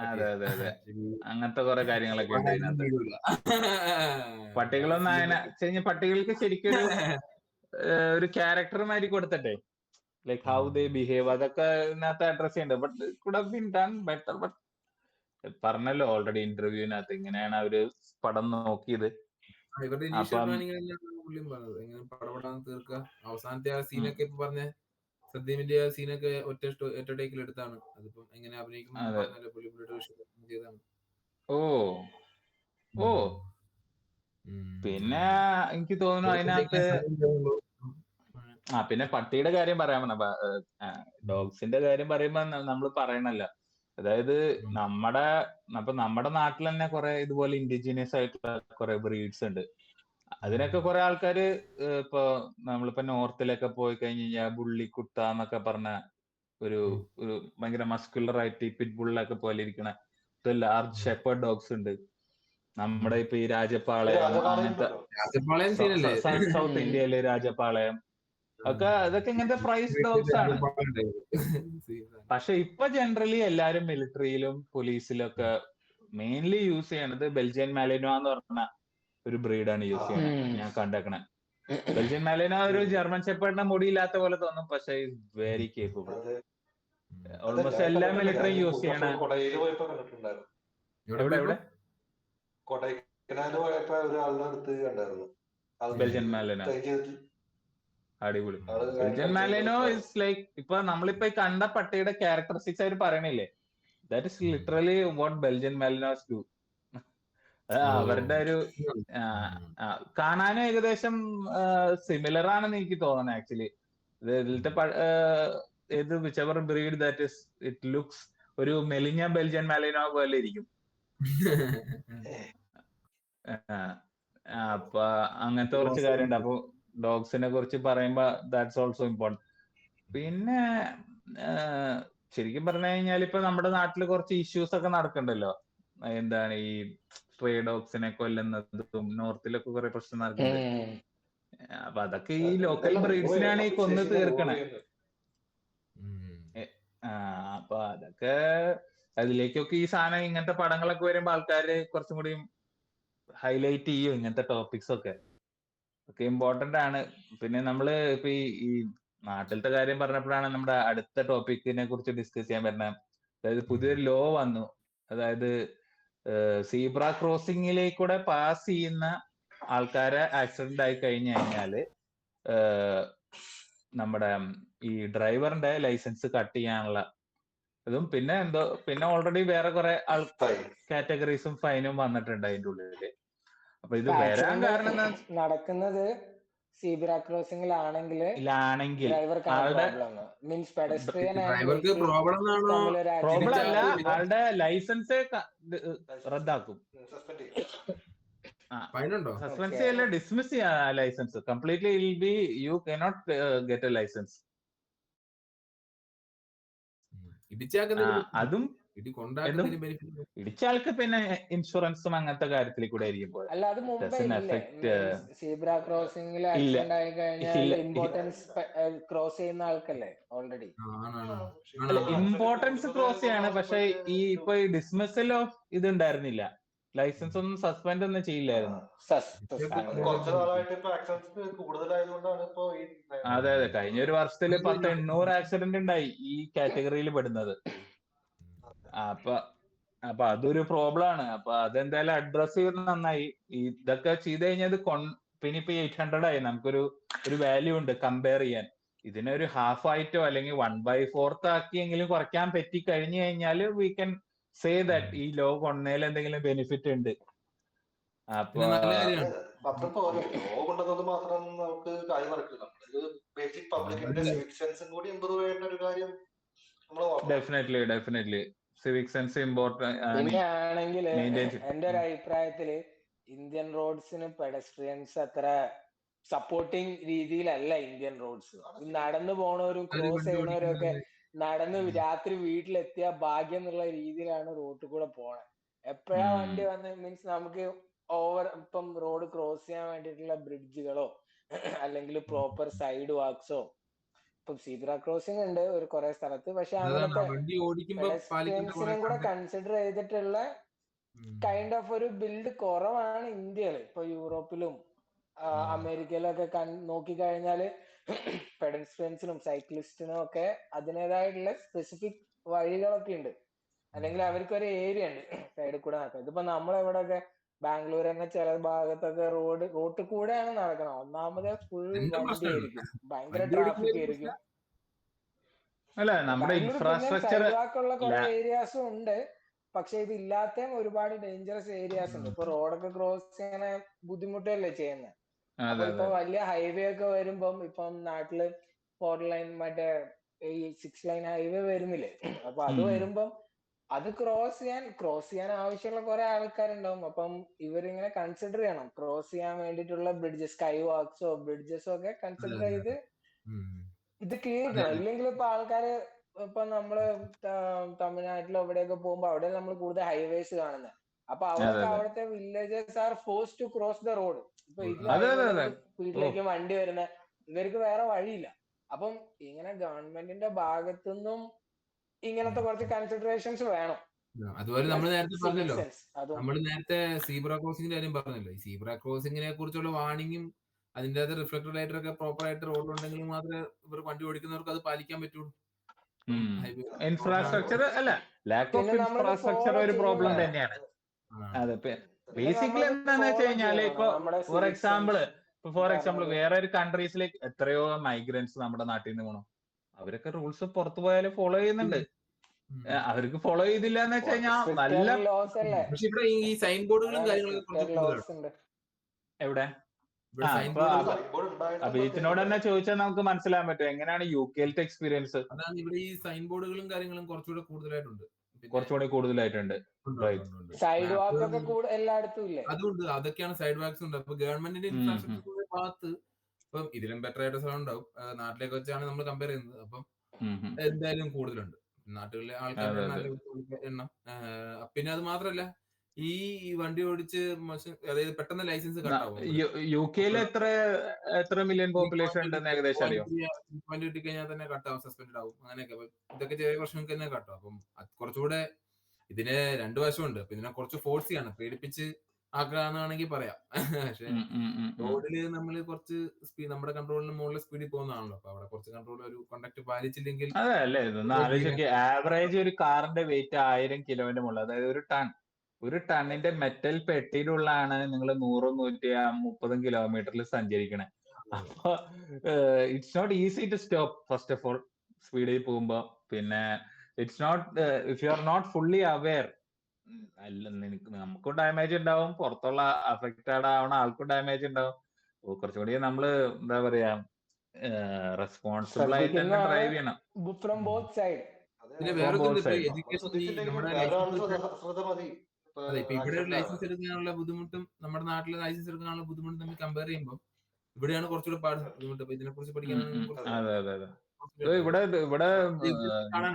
S1: അതെ അതെ അതെ അങ്ങനത്തെ കുറെ കാര്യങ്ങളൊക്കെ ഉണ്ട് ഇതിനകത്ത്. പട്ടികളൊന്നും പട്ടികൾക്ക് ശരിക്കും ഒരു ക്യാരക്ടർ മാതിരി കൊടുത്തിട്ടെ, ലൈക്ക് ഹൗ ദേ ബിഹേവ്, അതൊക്കെ ഇതിനകത്ത് അഡ്രസ് ചെയ്യണ്ട. But could have been done better. But പറഞ്ഞല്ലോ ഓൾറെഡി ഇന്റർവ്യൂവിനകത്ത് ഇങ്ങനെയാണ് അവര് പടം നോക്കിയത്.
S2: അവസാനത്തെ ആ സീനൊക്കെ ഇപ്പൊ പറഞ്ഞ സദ്യമിന്റെ ആ സീനൊക്കെ ഒറ്റ ടേക്കിൽ എടുത്താണ്. അതിപ്പം എങ്ങനെ അഭിനയിക്കണം ചെയ്താണ്.
S1: ഓ പിന്നെ എനിക്ക് തോന്നുന്നു അതിനകത്ത് പിന്നെ പട്ടിയുടെ കാര്യം പറയാൻ പറഞ്ഞ ഡോഗ്സിന്റെ കാര്യം പറയുമ്പോ നമ്മൾ പറയണല്ലോ. അതായത് നമ്മുടെ നാട്ടിൽ തന്നെ കുറെ ഇതുപോലെ ഇൻഡിജിനിയസ് ആയിട്ടുള്ള കുറെ ബ്രീഡ്സ് ഉണ്ട്. അതിനൊക്കെ കുറെ ആൾക്കാര് ഇപ്പൊ നമ്മളിപ്പോ നോർത്തിലൊക്കെ പോയി കഴിഞ്ഞ് കഴിഞ്ഞാൽ ബുള്ളിക്കുട്ട എന്നൊക്കെ പറഞ്ഞ ഒരു ഒരു ഭയങ്കര മസ്കുലർ ആയിട്ട് പിറ്റ്ബുള്ളൊക്കെ പോലെ ഇരിക്കണ ലാർജ് ഷെപ്പേർഡ് ഡോഗ്സ് ഉണ്ട്. നമ്മുടെ ഇപ്പൊ ഈ രാജപാളയം അങ്ങനത്തെ സൗത്ത് ഇന്ത്യയിലെ രാജപാളയം ഒക്കെ അതൊക്കെ ഇങ്ങനത്തെ പ്രൈസ് ഡോഗ്സ് ആണ്. പക്ഷെ ഇപ്പൊ ജനറലി എല്ലാരും മിലിറ്ററിയിലും പോലീസിലും ഒക്കെ മെയിൻലി യൂസ് ചെയ്യണത് ബെൽജിയൻ മാലിനോ എന്ന് പറഞ്ഞ ഒരു ബ്രീഡാണ് യൂസ് ചെയ്യണത്. ഞാൻ കണ്ടേക്കണേ ബെൽജിയൻ മാലിനോ ഒരു ജർമ്മൻ ഷെപ്പേർഡിന്റെ മുടിയില്ലാത്ത പോലെ തോന്നും, പക്ഷെ വെരി കേപ്പബിൾ. ഓൾമോസ്റ്റ് എല്ലാ മിലിറ്ററിയും യൂസ് ചെയ്യണ. എവിടെ
S3: കൊടൈക്കനാല് പോയപ്പോ ഒരാളുടെ അടുത്ത് കണ്ടായിരുന്നു
S1: ബെൽജിയൻ മാലിനോ. അടിപൊളി. ബെൽജിയൻ മാലിനോ ഇസ് ലൈക്ക് ഇപ്പൊ നമ്മളിപ്പോ കണ്ട പട്ടിയുടെ ക്യാരക്ടറിസ്റ്റിക്സ് അവർ പറയണില്ലേ, that is literally what Belgian Malinois do. അവരുടെ ഒരു കാണാനും ഏകദേശം സിമിലർ ആണെന്ന് എനിക്ക് തോന്നണേ. ആക്ച്വലി ഇതിലത്തെ ഏത് whichever breed that is it looks ഒരു മെലിഞ്ഞ ബെൽജിയൻ മാലിനോ പോലെ ഇരിക്കും. അപ്പൊ അങ്ങനത്തെ കുറച്ച് കാര്യമുണ്ട്. അപ്പൊ ഡോഗ്സിനെ കുറിച്ച് പറയുമ്പോ ദാറ്റ്സ് ഓൾസോ ഇമ്പോർട്ടന്റ്. പിന്നെ ശരിക്കും പറഞ്ഞു കഴിഞ്ഞാൽ ഇപ്പൊ നമ്മുടെ നാട്ടിൽ കുറച്ച് ഇഷ്യൂസ് ഒക്കെ നടക്കണ്ടല്ലോ. എന്താണ് ഈ സ്ട്രേ ഡോഗ്സിനെ കൊല്ലുന്നതും നോർത്തിലൊക്കെ കുറെ പ്രശ്നം നടക്കുന്നുണ്ട്. അപ്പൊ അതൊക്കെ ഈ ലോക്കൽ ബ്രീഡ്സിനാണ് ഈ കൊന്ന് തീർക്കണേ. അപ്പൊ അതൊക്കെ അതിലേക്കൊക്കെ ഈ സാധനം ഇങ്ങനത്തെ പടങ്ങളൊക്കെ വരുമ്പോ ആൾക്കാര് കുറച്ചും കൂടി ഹൈലൈറ്റ് ചെയ്യും ഇങ്ങനത്തെ ടോപ്പിക്സ് ഒക്കെ ഇമ്പോർട്ടന്റ് ആണ്. പിന്നെ നമ്മള് ഇപ്പൊ ഈ നാട്ടിലത്തെ കാര്യം പറഞ്ഞപ്പോഴാണ് നമ്മുടെ അടുത്ത ടോപ്പിക്കിനെ കുറിച്ച് ഡിസ്കസ് ചെയ്യാൻ പറ്റുന്നത്. അതായത് പുതിയൊരു ലോ വന്നു. അതായത് സീബ്ര ക്രോസിംഗിലേക്കൂടെ പാസ് ചെയ്യുന്ന ആൾക്കാരെ ആക്സിഡന്റ് ആയി കഴിഞ്ഞു കഴിഞ്ഞാല് നമ്മുടെ ഈ ഡ്രൈവറിന്റെ ലൈസൻസ് കട്ട് ചെയ്യാനുള്ള ഇതും പിന്നെ ഓൾറെഡി വേറെ കുറെ കാറ്റഗറീസും ഫൈനും വന്നിട്ടുണ്ട് അതിന്റെ ഉള്ളില്. അപ്പൊ ഇത് വരാൻ കാരണം
S4: നടക്കുന്നത് സീബ്ര ക്രോസിംഗിലാണെങ്കിൽ
S1: പ്രോബ്ലം അല്ല, ആളുടെ ലൈസൻസ് റദ്ദാക്കും. സസ്പെൻഡ് ചെയ്യല്ല, ഡിസ്മിസ് ചെയ്യാ licence completely. Will be you cannot get a licence. അതും ഇടിച്ചാൾക്ക് പിന്നെ ഇൻഷുറൻസും അങ്ങനത്തെ കാര്യത്തിൽ കൂടെ ആയിരിക്കും.
S4: അല്ല, അത് സീബ്ര ക്രോസിംഗിൽ ആക്സിഡന്റ് ആയി കഴിഞ്ഞാൽ ഇമ്പോർട്ടൻസ് ക്രോസ് ചെയ്യുന്ന ആൾക്കല്ലേ ഓൾറെഡി.
S1: ഇമ്പോർട്ടൻസ് ക്രോസ് ചെയ്യാണ്, പക്ഷെ ഈ ഇപ്പൊ ഈ ഡിസ്മിസൽ ഓഫ് ഇത് ഉണ്ടായിരുന്നില്ല. ലൈസൻസ് ഒന്നും സസ്പെൻഡ് ഒന്നും ചെയ്യില്ലായിരുന്നു. അതെ, കഴിഞ്ഞ ഒരു വർഷത്തില് 800 ആക്സിഡന്റ് ഉണ്ടായി ഈ കാറ്റഗറിയിൽ പെടുന്നത്. അപ്പൊ അതൊരു പ്രോബ്ലം ആണ്. അപ്പൊ അതെന്തായാലും അഡ്രസ് ചെയ്യുന്നത് നന്നായി. ഇതൊക്കെ ചെയ്ത് കഴിഞ്ഞാൽ പിന്നെ ഇപ്പൊ 800 ആയി. നമുക്കൊരു വാല്യൂ ഉണ്ട് കമ്പയർ ചെയ്യാൻ. ഇതിനൊരു ഹാഫ് ആയിട്ടോ അല്ലെങ്കിൽ 1/4 ആക്കിയെങ്കിലും കുറയ്ക്കാൻ പറ്റി കഴിഞ്ഞു കഴിഞ്ഞാല് വി കൻ സേ ദാറ്റ് ഈ ലോ കൊണ്ടതിൽ എന്തെങ്കിലും ബെനിഫിറ്റ് ഉണ്ട്. അപ്പൊ
S3: മാത്രം നമുക്ക് കാര്യം നടക്കില്ല. ബേസിക് പബ്ലിക്കിന്റെ സിവിക് സെൻസും കൂടി ഇമ്പ്രൂവ് ചെയ്യേണ്ട ഒരു കാര്യം.
S1: Definitely civic sense important.
S4: പിന്നെ ആണെങ്കിൽ എന്റെ ഒരു അഭിപ്രായത്തില് ഇന്ത്യൻ റോഡ്സിന് പെഡസ്ട്രിയൻസ് അത്ര സപ്പോർട്ടിങ് രീതിയിലല്ല ഇന്ത്യൻ റോഡ്സ്. നടന്നു പോണവരും ക്രോസ് ചെയ്യണവരും ഒക്കെ നടന്ന് രാത്രി വീട്ടിലെത്തിയ ഭാഗ്യം എന്നുള്ള രീതിയിലാണ് റോഡിൽ കൂടെ പോണേ. എപ്പോഴാ വണ്ടി വന്ന് മീൻസ് നമുക്ക് ഇപ്പം റോഡ് ക്രോസ് ചെയ്യാൻ വേണ്ടിയിട്ടുള്ള ബ്രിഡ്ജുകളോ അല്ലെങ്കിൽ പ്രോപ്പർ സൈഡ് വാക്സോ ഇപ്പം സീബ്ര ക്രോസിംഗ് ഉണ്ട് ഒരു കുറെ സ്ഥലത്ത്. പക്ഷെ അങ്ങനത്തെ പെഡസ്ട്രിയൻസിനും കൂടെ കൺസിഡർ ചെയ്തിട്ടുള്ള കൈൻഡ് ഓഫ് ഒരു ബിൽഡ് കുറവാണ് ഇന്ത്യയിൽ. ഇപ്പൊ യൂറോപ്പിലും അമേരിക്കയിലൊക്കെ നോക്കിക്കഴിഞ്ഞാല് പെഡസ്ട്രിയൻസിനും സൈക്ലിസ്റ്റിനും ഒക്കെ അതിൻ്റെതായിട്ടുള്ള സ്പെസിഫിക് വഴികളൊക്കെ ഉണ്ട്, അല്ലെങ്കിൽ അവർക്കൊരു ഏരിയ ഉണ്ട് സൈഡിൽ കൂടെ നടക്കുന്നത്. ഇതിപ്പോ നമ്മളെവിടെയൊക്കെ ബാംഗ്ലൂർ തന്നെ ചില ഭാഗത്തൊക്കെ റോട്ടിൽ കൂടെയാണ് നടക്കണം. ഒന്നാമത് ഫുൾ വണ്ടി ആയിരിക്കും, ഭയങ്കര ട്രാഫിക് ആയിരിക്കും. സൈഡ്വാക്കുള്ള കുറെ ഏരിയാസും ഉണ്ട്, പക്ഷെ ഇത് ഇല്ലാത്ത ഒരുപാട് ഡേഞ്ചറസ് ഏരിയാസ് ഉണ്ട്. ഇപ്പൊ റോഡൊക്കെ ക്രോസ് ചെയ്യാൻ ബുദ്ധിമുട്ടല്ലേ ചെയ്യുന്നത്. അപ്പൊ ഇപ്പൊ വലിയ ഹൈവേ ഒക്കെ വരുമ്പം ഇപ്പം നാട്ടില് 4 ലൈൻ മറ്റേ ഈ 6 ലൈൻ ഹൈവേ വരുന്നില്ലേ, അപ്പൊ അത് വരുമ്പം അത് ക്രോസ് ചെയ്യാൻ ആവശ്യമുള്ള കുറെ ആൾക്കാരുണ്ടാവും. അപ്പം ഇവരിങ്ങനെ കൺസിഡർ ചെയ്യണം ക്രോസ് ചെയ്യാൻ വേണ്ടിയിട്ടുള്ള ബ്രിഡ്ജസ്, സ്കൈ വാക്സോ ബ്രിഡ്ജസോ ഒക്കെ കൺസിഡർ ചെയ്ത് ഇത് ക്ലിയർ ചെയ്യണം. ഇല്ലെങ്കിൽ ഇപ്പൊ ആൾക്കാര് ഇപ്പൊ നമ്മള് തമിഴ്നാട്ടിലോ എവിടെയൊക്കെ പോകുമ്പോ അവിടെ നമ്മൾ കൂടുതൽ ഹൈവേസ് കാണുന്നത്. അപ്പൊ അവിടുത്തെ villages are force to cross the road. ഇപ്പൊ സ്പീഡിലേക്ക് വണ്ടി വരുന്ന ഇവർക്ക് വേറെ വഴിയില്ല. അപ്പം ഇങ്ങനെ ഗവൺമെന്റിന്റെ ഭാഗത്തുനിന്നും ഇങ്ങനത്തെ കുറച്ച് കൺസിഡറേഷൻസ് വേണം.
S2: അതുപോലെ നമ്മൾ നേരത്തെ പറഞ്ഞല്ലോ, നമ്മൾ നേരത്തെ സീബ്ര ക്രോസിംഗിന്റെ കാര്യം പറഞ്ഞല്ലോ. ഈ സീബ്ര ക്രോസിംഗിനെ കുറിച്ചുള്ള വാർണിംഗും അതിന്റെ അത് റിഫ്ലക്ടർ ലൈറ്റർ ഒക്കെ പ്രോപ്പർ ആയിട്ട് റോഡിലുണ്ടെങ്കിൽ മാത്രമേ ഇവർ വണ്ടി ഓടിക്കുന്നവർക്ക് അത് പാലിക്കാൻ പറ്റുള്ളൂ.
S1: ഇൻഫ്രാസ്ട്രക്ചർ അല്ല, ലാക്ക് ഓഫ് ഇൻഫ്രാസ്ട്രക്ചർ ഒരു പ്രോബ്ലം തന്നെയാണ്. അതെ, ബേസിക്കലി എന്താന്ന് വെച്ച് കഴിഞ്ഞാല് ഇപ്പൊ ഫോർ എക്സാമ്പിൾ വേറെ ഒരു കൺട്രീസിലേക്ക് എത്രയോ മൈഗ്രൻസ് നമ്മുടെ നാട്ടിൽ നിന്ന് പോകണം. അവരൊക്കെ റൂൾസ് പുറത്തു പോയാലും ഫോളോ ചെയ്യുന്നുണ്ട്. അവർക്ക് ഫോളോ ചെയ്തില്ല എന്ന് വെച്ച് കഴിഞ്ഞാൽ നല്ല.
S2: പക്ഷെ ഇവിടെ ഈ സൈൻ ബോർഡുകളും കാര്യങ്ങളൊക്കെ
S1: എവിടെ അഭിജിത്തിനോട് തന്നെ ചോദിച്ചാൽ നമുക്ക് മനസ്സിലാൻ പറ്റും എങ്ങനെയാണ് യു കെയിലത്തെ എക്സ്പീരിയൻസ്.
S2: അതാണ് ഇവിടെ ഈ സൈൻ ബോർഡുകളും കാര്യങ്ങളും കുറച്ചുകൂടി
S1: കൂടുതലായിട്ടുണ്ട്.
S4: സൈഡ് വാക്ക് ഒക്കെ എല്ലായിടത്തും ഇല്ലേ?
S2: അതുകൊണ്ട് അതൊക്കെയാണ് സൈഡ് വാക്സ് ഉണ്ട്. അപ്പൊ ഗവൺമെന്റിന്റെ ഇൻഫ്രാസ്ട്രക്ചർ ഭാഗത്ത് ഇപ്പം ഇതിലും ബെറ്റർ ആയിട്ട് സ്ഥലം ഉണ്ടാവും. നാട്ടിലേക്ക് വെച്ചാണ് നമ്മൾ കമ്പയർ ചെയ്യുന്നത്. അപ്പം എന്തായാലും കൂടുതലുണ്ട് നാട്ടുകളിലെ ആൾക്കാരുടെ എണ്ണം. പിന്നെ അത് മാത്രല്ല ഈ വണ്ടി ഓടിച്ച് അതായത് പെട്ടെന്ന് ലൈസൻസ് കട്ടാവും.
S1: യു കെയിൽ എത്ര മില്യൺ പോപ്പുലേഷൻ ഉണ്ടെന്ന് ഏകദേശം അറിയോ?
S2: കിട്ടിക്കഴിഞ്ഞാൽ തന്നെ കട്ടാവും, സസ്പെൻഡ് ആവും. അങ്ങനെയൊക്കെ ഇതൊക്കെ ചെറിയ പ്രശ്നങ്ങൾക്ക് തന്നെ കട്ടാവും. അപ്പം കുറച്ചുകൂടെ ഇതിന് 2 വശമുണ്ട്. അപ്പൊ ഇതിനെ കുറച്ച് ഫോഴ്സ് ചെയ്യാണ്, പേടിപ്പിച്ച് ആക്കാന്നാണെങ്കിൽ പറയാം. പക്ഷെ റോഡില് നമ്മൾ കുറച്ച് സ്പീഡ് നമ്മുടെ കൺട്രോളിന് മുകളിൽ സ്പീഡിൽ പോകുന്നതാണല്ലോ. അപ്പൊ അവിടെ കുറച്ച് കൺട്രോൾ ഒരു കോണ്ടാക്ട് പാലിച്ചില്ലെങ്കിൽ
S1: അതല്ലേ ആലോചിച്ച് ആവറേജ് ഒരു കാറിന്റെ വെയിറ്റ് 1000 കിലോന്റെ മുകളിൽ, അതായത് ഒരു ടണ്ണിന്റെ മെറ്റൽ പെട്ടിയിലുള്ളതാണ് നിങ്ങൾ 100-130 കിലോമീറ്ററിൽ സഞ്ചരിക്കണേ. അപ്പൊ it's not easy to stop first of all സ്പീഡിൽ പോകുമ്പോ. പിന്നെ it's not if you are not fully aware, അല്ല നമുക്കും ഡാമേജ് ഉണ്ടാവും, പുറത്തുള്ള അഫക്റ്റഡ് ആവണ ആൾക്കും ഡാമേജ് ഉണ്ടാവും. കുറച്ചുകൂടി നമ്മള് എന്താ പറയാ റെസ്പോൺസിബിൾ ആയിട്ട് തന്നെ ഡ്രൈവ് ചെയ്യണം.
S2: പിന്നെ വേറെ അതെ, ഇപ്പൊ ഇവിടെ ഒരു ലൈസൻസ് എടുക്കാനുള്ള ബുദ്ധിമുട്ടും നമ്മുടെ നാട്ടിലെ ലൈസൻസ് എടുക്കാനുള്ള ബുദ്ധിമുട്ടും തമ്മിൽ കമ്പയർ ചെയ്യുമ്പോൾ ഇവിടെയാണ് കുറച്ചുകൂടെ ബുദ്ധിമുട്ട്. അപ്പൊ ഇതിനെ കുറിച്ച് പഠിക്കാനാണ്.
S1: അതെ, ഇവിടെ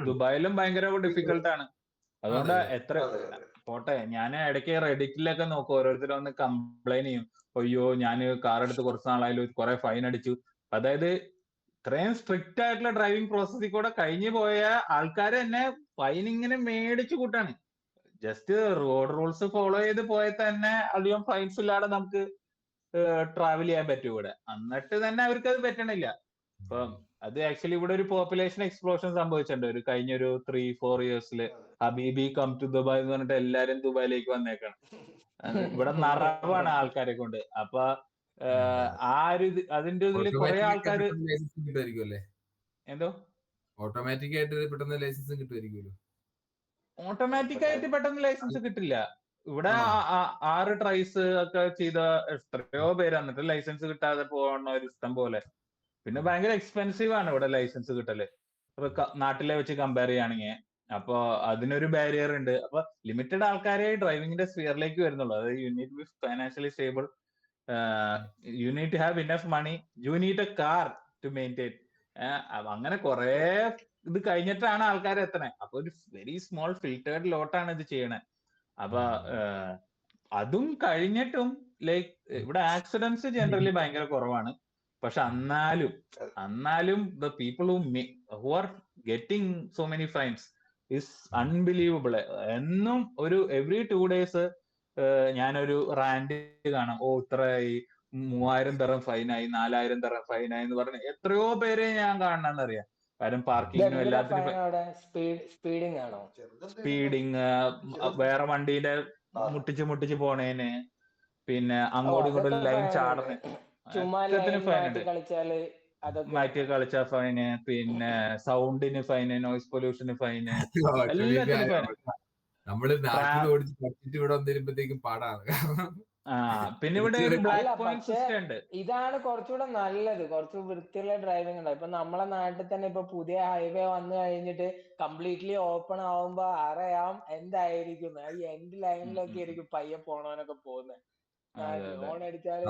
S1: ദുബായിലും ഭയങ്കര ഡിഫിക്കൽട്ട് ആണ്. അതുകൊണ്ട് എത്ര പോട്ടെ, ഞാൻ ഇടയ്ക്ക് റെഡിറ്റിലൊക്കെ നോക്കും, ഓരോരുത്തരും വന്ന് കംപ്ലൈന്റ് ചെയ്യും, അയ്യോ ഞാൻ കാർ എടുത്ത് കുറച്ച് നാളായാലും കുറെ ഫൈൻ അടിച്ചു. അതായത് ഇത്രയും സ്ട്രിക്റ്റ് ആയിട്ടുള്ള ഡ്രൈവിംഗ് പ്രോസസ്സിൽ കൂടെ കഴിഞ്ഞു പോയ ആൾക്കാർ തന്നെ ഫൈൻ ഇങ്ങനെ മേടിച്ചു കൂട്ടാണ്. ജസ്റ്റ് റോഡ് റൂൾസ് ഫോളോ ചെയ്ത് പോയാൽ തന്നെ അധികം ഫൈൻസ് ഇല്ലാതെ നമുക്ക് ട്രാവൽ ചെയ്യാൻ പറ്റും ഇവിടെ. എന്നിട്ട് തന്നെ അവർക്ക് അത് പറ്റണില്ല. അപ്പം അത് ആക്ച്വലി ഇവിടെ ഒരു പോപ്പുലേഷൻ എക്സ്പ്ലോഷൻ സംഭവിച്ചിട്ടുണ്ട് ഒരു കഴിഞ്ഞൊരു 3-4 ഇയേഴ്സിൽ. ഹബീബി കം ടു ദുബായ് എന്ന് പറഞ്ഞിട്ട് എല്ലാരും ദുബായിലേക്ക് വന്നേക്കാണ്. ഇവിടെ നിറവാണ് ആൾക്കാരെ കൊണ്ട്. അപ്പൊ ആ ഒരു അതിന്റെ ഇതിൽ കുറെ ആൾക്കാര് എന്തോ
S2: ഓട്ടോമാറ്റിക് ആയിട്ട് പെട്ടെന്ന് ലൈസൻസ് കിട്ടുമായിരിക്കുമല്ലോ.
S1: ഓട്ടോമാറ്റിക് ആയിട്ട് പെട്ടെന്ന് ലൈസൻസ് കിട്ടില്ല. ഇവിടെ 6 ട്രൈസ് ഒക്കെ ചെയ്ത എത്രയോ പേര് എന്നിട്ട് ലൈസൻസ് കിട്ടാതെ പോകുന്ന ഒരു ഇഷ്ടം പോലെ. പിന്നെ ഭയങ്കര എക്സ്പെൻസീവ് ആണ് ഇവിടെ ലൈസൻസ് കിട്ടല് നാട്ടിലെ വെച്ച് കമ്പയർ ചെയ്യുകയാണെങ്കിൽ. അപ്പൊ അതിനൊരു ബാരിയർ ഉണ്ട്. അപ്പൊ ലിമിറ്റഡ് ആൾക്കാരെ ഡ്രൈവിംഗിന്റെ സ്ഫിയറിലേക്ക് വരുന്നുള്ളൂ. അതായത് you need be financially stable, you need to have enough money, you need a car to maintain. അങ്ങനെ കുറെ ഇത് കഴിഞ്ഞിട്ടാണ് ആൾക്കാർ എത്തണേ. അപ്പൊ ഒരു വെരി സ്മോൾ ഫിൽറ്റേർഡ് ലോട്ടാണ് ഇത് ചെയ്യണേ. അപ്പൊ അതും കഴിഞ്ഞിട്ടും ലൈക്ക് ഇവിടെ ആക്സിഡൻസ് ജനറലി ഭയങ്കര കുറവാണ്. പക്ഷെ എന്നാലും the people who are getting so many finds is unbelievable. എന്നും ഒരു എവറി 2 days ഞാനൊരു റാൻഡ് കാണാം, ഇത്ര 3000 ദിർഹം ഫൈനായി, 4000 ദിർഹം ഫൈനായി എന്ന് പറഞ്ഞ് എത്രയോ പേരെ ഞാൻ കാണണമെന്നറിയാം. കാരണം പാർക്കിങ്ങിനും എല്ലാത്തിനും സ്പീഡിങ്, വേറെ വണ്ടീന്റെ മുട്ടിച്ച് പോണേന്, പിന്നെ അങ്ങോട്ടും ഇങ്ങോട്ടും ലൈൻ ചാടുന്ന മാറ്റി കളിച്ച ഫൈന്, പിന്നെ സൗണ്ടിന് ഫൈന്, നോയിസ് പൊല്യൂഷന് ഫൈന്, എല്ലാത്തിനും ഫൈന്.
S2: നമ്മള് നാട്ടിൽ ഓടിച്ച് പഠിച്ചിട്ട് ഇവിടെ വന്നിരുമ്പോഴത്തേക്കും പാടാണ്.
S1: പിന്നെ ഇവിടെ ഒരു ബ്ലാക്ക് പോയിന്റ് സിസ്റ്റം ഉണ്ട്.
S4: ഇതാണ് കുറച്ചുകൂടെ നല്ലത്, കുറച്ച് വൃത്തിയുള്ള ഡ്രൈവിംഗ് ഉണ്ട്. ഇപ്പൊ നമ്മളെ നാട്ടിൽ തന്നെ ഇപ്പൊ പുതിയ ഹൈവേ വന്നു കഴിഞ്ഞിട്ട് കംപ്ലീറ്റ്ലി ഓപ്പൺ ആവുമ്പോ അറിയാം എന്തായിരിക്കും. ഈ എൻഡ് ലൈനിലൊക്കെ ആയിരിക്കും പയ്യെ പോണവനൊക്കെ പോകുന്നത്. ഹോൺ അടിച്ചാലും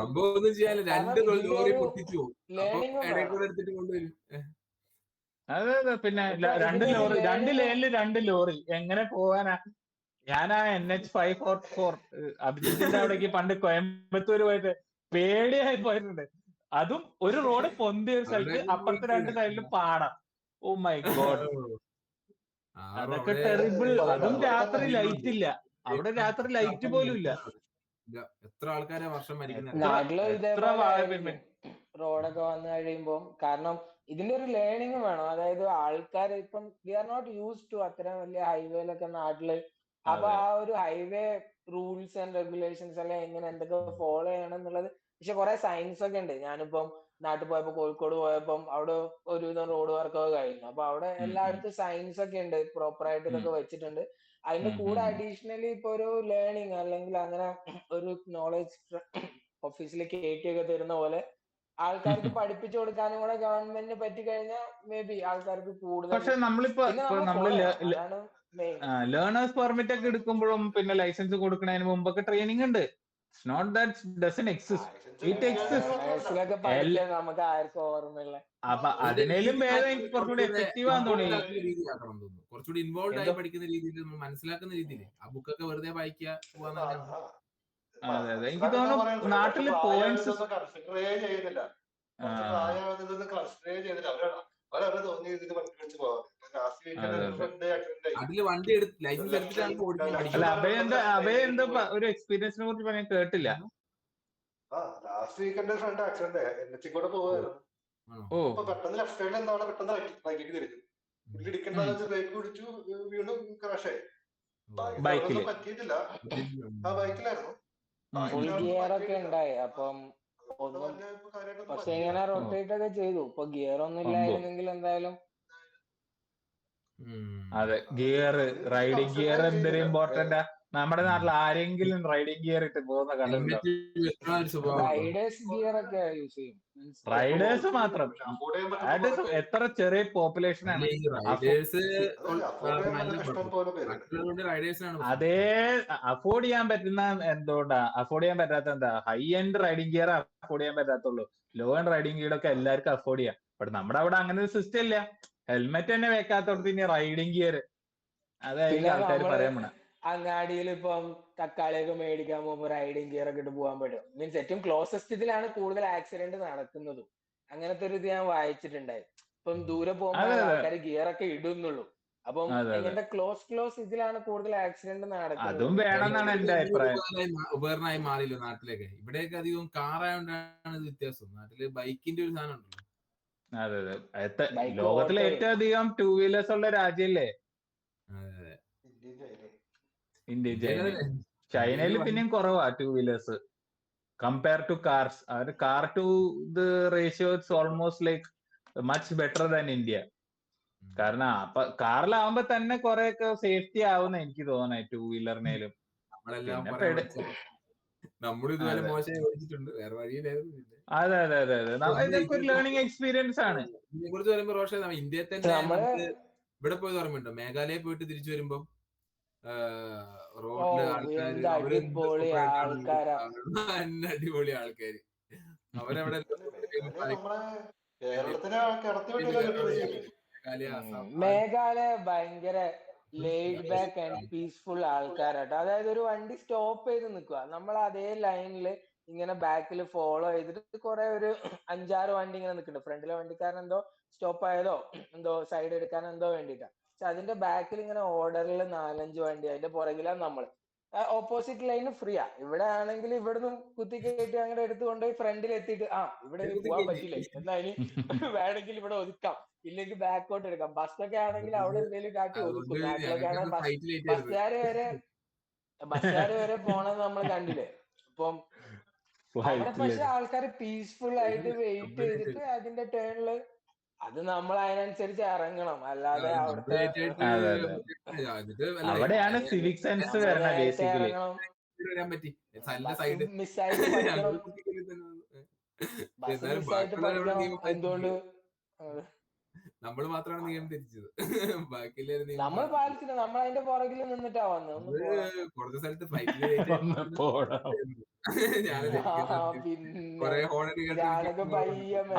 S1: അതെ പിന്നെ 2 ലെയനില് 2 ലോറി എങ്ങനെ പോവാനാ? ഞാൻ ആ NH544 അഭിജിത്തിന്റെ അവിടേക്ക് പണ്ട് കോയമ്പത്തൂർ പോയിട്ട് പേടിയായി പോയിട്ടുണ്ട്. അതും ഒരു റോഡ് പൊന്തിയ സ്ഥലത്ത് അപ്പുറത്തെ 2 സൈഡിലും പാടം. ഓ മൈ ഗോഡ്, അതൊക്കെ ടെറിബിൾ. അതും രാത്രി ലൈറ്റ് ഇല്ല അവിടെ, രാത്രി ലൈറ്റ് പോലും ഇല്ല.
S2: എത്ര ആൾക്കാരെ വർഷം
S4: റോഡൊക്കെ വന്നു കഴിയുമ്പോ. കാരണം ഇതിന്റെ ഒരു ലേണിംഗ് വേണം. അതായത് ആൾക്കാർ ഇപ്പം we are not use to അത്തരം വലിയ ഹൈവേയിലൊക്കെ നാട്ടില്. അപ്പൊ ആ ഒരു ഹൈവേ റൂൾസ് ആൻഡ് റെഗുലേഷൻസ് അല്ലെ എങ്ങനെ എന്തൊക്കെ ഫോളോ ചെയ്യണം എന്നുള്ളത്. പക്ഷെ കുറെ സയൻസ് ഒക്കെ ഉണ്ട്. ഞാനിപ്പം നാട്ടിൽ പോയപ്പോ, കോഴിക്കോട് പോയപ്പം അവിടെ ഒരുവിധം റോഡ് വർക്കൊക്കെ കഴിഞ്ഞു. അപ്പൊ അവിടെ എല്ലായിടത്തും സയൻസ് ഒക്കെ ഉണ്ട്, പ്രോപ്പർ ആയിട്ട് ഇതൊക്കെ വെച്ചിട്ടുണ്ട്. അതിന്റെ കൂടെ അഡീഷണലി ഇപ്പൊ ഒരു ലേണിംഗ് അല്ലെങ്കിൽ അങ്ങനെ ഒരു നോളജ് ഓഫീസിൽ കയറ്റിയൊക്കെ തരുന്ന പോലെ ആൾക്കാർക്ക് പഠിപ്പിച്ചു കൊടുക്കാനും കൂടെ ഗവൺമെന്റിന് പറ്റിക്കഴിഞ്ഞാൽ മേ ബി ആൾക്കാർക്ക് കൂടുതൽ.
S1: പക്ഷെ ലേണേഴ്സ് പെർമിറ്റ് ഒക്കെ എടുക്കുമ്പോഴും പിന്നെ ലൈസൻസ് കൊടുക്കുന്നതിന് മുമ്പൊക്കെ ട്രെയിനിങ് ഉണ്ട്. It's not that doesn't exist, it exist.
S4: നമുക്ക് ആർക്കും ഓർമ്മയില്ല.
S1: അപ്പൊ അതിനേലും ഭേദം കുറച്ചുകൂടി എഫക്റ്റീവ് ആണെന്ന് തോന്നി.
S2: കുറച്ചുകൂടി ഇൻവോൾവ് ആയി പഠിക്കുന്ന രീതിയിൽ, മനസ്സിലാക്കുന്ന രീതിയിൽ ആ ബുക്കൊക്കെ വെറുതെ വായിക്കുക.
S1: അതെ അതെ, എനിക്ക് തോന്നുന്നു നാട്ടില് പോയിന്റ്സ്
S2: അതില് വണ്ടി ലൈസൻസ് എടുത്തിട്ടാണ്.
S1: അല്ല, അഭയ എന്താ ഒരു എക്സ്പീരിയൻസിനെ കുറിച്ച് പറയാൻ കേട്ടില്ല.
S3: Last weekend friend accident NH കൂടെ പോവായിരുന്നു. പെട്ടെന്ന് ലെഫ്റ്റ് സൈഡിൽ എന്താണ് പെട്ടെന്ന് റൈറ്റിലേക്ക് തിരിച്ചു. ഇടിക്കേണ്ടത് ബ്രേക്ക് പിടിച്ചു, വീണ് ക്രാഷായി. പറ്റിയിട്ടില്ല, ആ ബൈക്കിലായിരുന്നു.
S4: ഫുൾ ഗിയർ ഒക്കെ ഉണ്ടായി. അപ്പം പക്ഷെ ഇങ്ങനെ റൊട്ടേറ്റ് ഒക്കെ ചെയ്തു. ഇപ്പൊ ഗിയർ ഒന്നും ഇല്ലായിരുന്നെങ്കിൽ എന്തായാലും.
S1: അതെ, ഗിയർ, റൈഡിങ് ഗിയർ എന്തൊരു ഇമ്പോർട്ടന്റാ. നമ്മുടെ നാട്ടിൽ ആരെങ്കിലും റൈഡിങ് ഗിയർ ഇട്ട് പോകുന്ന കണ്ടല്ലോ?
S4: റൈഡേഴ്സ് ഗിയർ ഒക്കെ യൂസ് ചെയ്യും.
S1: റൈഡേഴ്സ് മാത്രം, എത്ര ചെറിയ പോപ്പുലേഷൻ ആണ്. അതേ അഫോർഡ് ചെയ്യാൻ പറ്റുന്ന എന്തുകൊണ്ടാ അഫോർഡ് ചെയ്യാൻ പറ്റാത്ത? എന്താ high end riding gear afford ചെയ്യാൻ പറ്റാത്തുള്ളൂ. ലോ എൻഡ് റൈഡിങ് ഗിയർ ഒക്കെ എല്ലാവർക്കും അഫോർഡ് ചെയ്യാം. ബട്ട് നമ്മുടെ അവിടെ അങ്ങനെ ഒരു സിസ്റ്റം ഇല്ല. ഹെൽമെറ്റ് തന്നെ വെക്കാത്തോടത്ത് ഇനി റൈഡിങ് ഗിയർ, അതായിരിക്കും ആൾക്കാർ പറയാൻ പോണ.
S4: അങ്ങാടിയിൽ ഇപ്പം തക്കാളിയൊക്കെ മേടിക്കാൻ പോകുമ്പോൾ റൈഡിങ് ഗിയർ ഒക്കെ ഇട്ട് പോകാൻ പറ്റും. മീൻസ് ഏറ്റവും ക്ലോസസ്റ്റ് ഇതിലാണ് കൂടുതൽ ആക്സിഡന്റ് നടക്കുന്നതും. അങ്ങനത്തെ ഒരു ഇത് ഞാൻ വായിച്ചിട്ടുണ്ടായി. ഇപ്പം ദൂരെ പോകുമ്പോൾ ആൾക്കാർ ഗിയർ ഒക്കെ ഇടുന്നുള്ളൂ. അപ്പം ഇങ്ങനത്തെ ക്ലോസ് ഇതിലാണ് കൂടുതൽ ആക്സിഡന്റ് നടക്കുന്നത്.
S1: അതും വേണമെന്നാണ് എന്റെ അഭിപ്രായം.
S2: ഉപകരണമായി മാറിയില്ല നാട്ടിലേക്ക്. ഇവിടെയൊക്കെ അധികം കാറായോണ്ടാണ് ഇത് വ്യത്യാസം. നാട്ടില് ബൈക്കിന്റെ ഒരു സാധനം ഉണ്ടല്ലോ.
S1: അതെ അതെ, ലോകത്തിലെ ഏറ്റവും അധികം 2 വീലേഴ്സ് ഉള്ള രാജ്യല്ലേ ഇന്ത്യ. ചൈനയിൽ പിന്നെയും കുറവാ 2 wheelers compare to cars. Car to the ratio it's almost like much better than India. കാരണം അപ്പൊ കാറിലാവുമ്പോ തന്നെ കൊറേയൊക്കെ സേഫ്റ്റി ആവുന്ന എനിക്ക് തോന്നണേ 2 വീലറിനേലും. അതെ അതെ അതെ അതെ, ഇതൊക്കെ ഒരു ലേണിംഗ് എക്സ്പീരിയൻസ് ആണ്.
S2: ഇതിനെ കുറിച്ച് പറയുമ്പോ റോഷൻ, ഇന്ത്യയിൽ തന്നെ ഇവിടെ പോയത് ഓർമ്മയുണ്ടോ? മേഘാലയ പോയിട്ട് തിരിച്ചു വരുമ്പോ റോഡില്
S4: അടിപൊളി ആൾക്കാര്.
S2: അവരവിടെ
S4: മേഘാലയ ഭയങ്കര ലെയ്ഡ് ബാക്ക് ആൻഡ് പീസ്ഫുൾ ആൾക്കാരാട്ടോ. അതായത് ഒരു വണ്ടി സ്റ്റോപ്പ് ചെയ്ത് നിൽക്കുക, നമ്മൾ അതേ ലൈനിൽ ഇങ്ങനെ ബാക്കിൽ ഫോളോ ചെയ്തിട്ട് കുറെ ഒരു 5-6 വണ്ടി ഇങ്ങനെ നിൽക്കുന്നുണ്ട്. ഫ്രണ്ടിലെ വണ്ടിക്കാരൻ എന്തോ സ്റ്റോപ്പ് ആയതോ എന്തോ സൈഡ് എടുക്കാൻ എന്തോ വേണ്ടിയിട്ടാ. പക്ഷെ അതിന്റെ ബാക്കിൽ ഇങ്ങനെ ഓർഡറിൽ 4-5 വണ്ടി, അതിന്റെ പുറകിലാണ് നമ്മൾ. ഓപ്പോസിറ്റ് ലൈന് ഫ്രീയാ. ഇവിടെ ആണെങ്കിൽ ഇവിടുന്ന് കുത്തി കയറ്റി അങ്ങനെ എടുത്തുകൊണ്ടുപോയി ഫ്രണ്ടിൽ എത്തിയിട്ട് ഇവിടെ പോകാൻ പറ്റില്ലേ, എന്നാ ഇനി വേണമെങ്കിൽ ഇവിടെ ഒതുക്കാം, ഇല്ലെങ്കിൽ ബാക്കോട്ട് എടുക്കാം. ബസ്സൊക്കെ ആണെങ്കിൽ അവിടെ എന്തെങ്കിലും കാട്ടി ഒതുക്കും. നാട്ടിലൊക്കെ ആണെങ്കിൽ ബസ്സുകാര് വരെ പോണെന്ന് നമ്മൾ കണ്ടില്ലേ. അപ്പം അവിടെ പക്ഷെ ആൾക്കാർ പീസ്ഫുൾ ആയിട്ട് വെയിറ്റ് ചെയ്തിട്ട് അതിന്റെ ടേണില് അത് നമ്മൾ അതിനനുസരിച്ച് ഇറങ്ങണം. അല്ലാതെ
S1: അവിടെയാണ് സിവിക് സെൻസ് വരണ ബേസിക്കലി.
S2: വരാൻ പറ്റി സൈഡ്
S4: മിസ്സായിട്ട് പഠിക്കണം, ബസ് മിസ്സായിട്ട് പഠിക്കണം. എന്തുകൊണ്ട്
S2: നമ്മൾ മാത്രമാണ് നിയമം തിരിച്ചത്, ബാക്കിയുള്ള
S4: നമ്മൾ പാലിച്ചില്ല, നമ്മൾ അതിന്റെ പുറകിൽ നിന്നിട്ടാ വന്നത്.
S2: കുറച്ച് സ്ഥലത്ത് ഫ്ലൈറ്റിൽ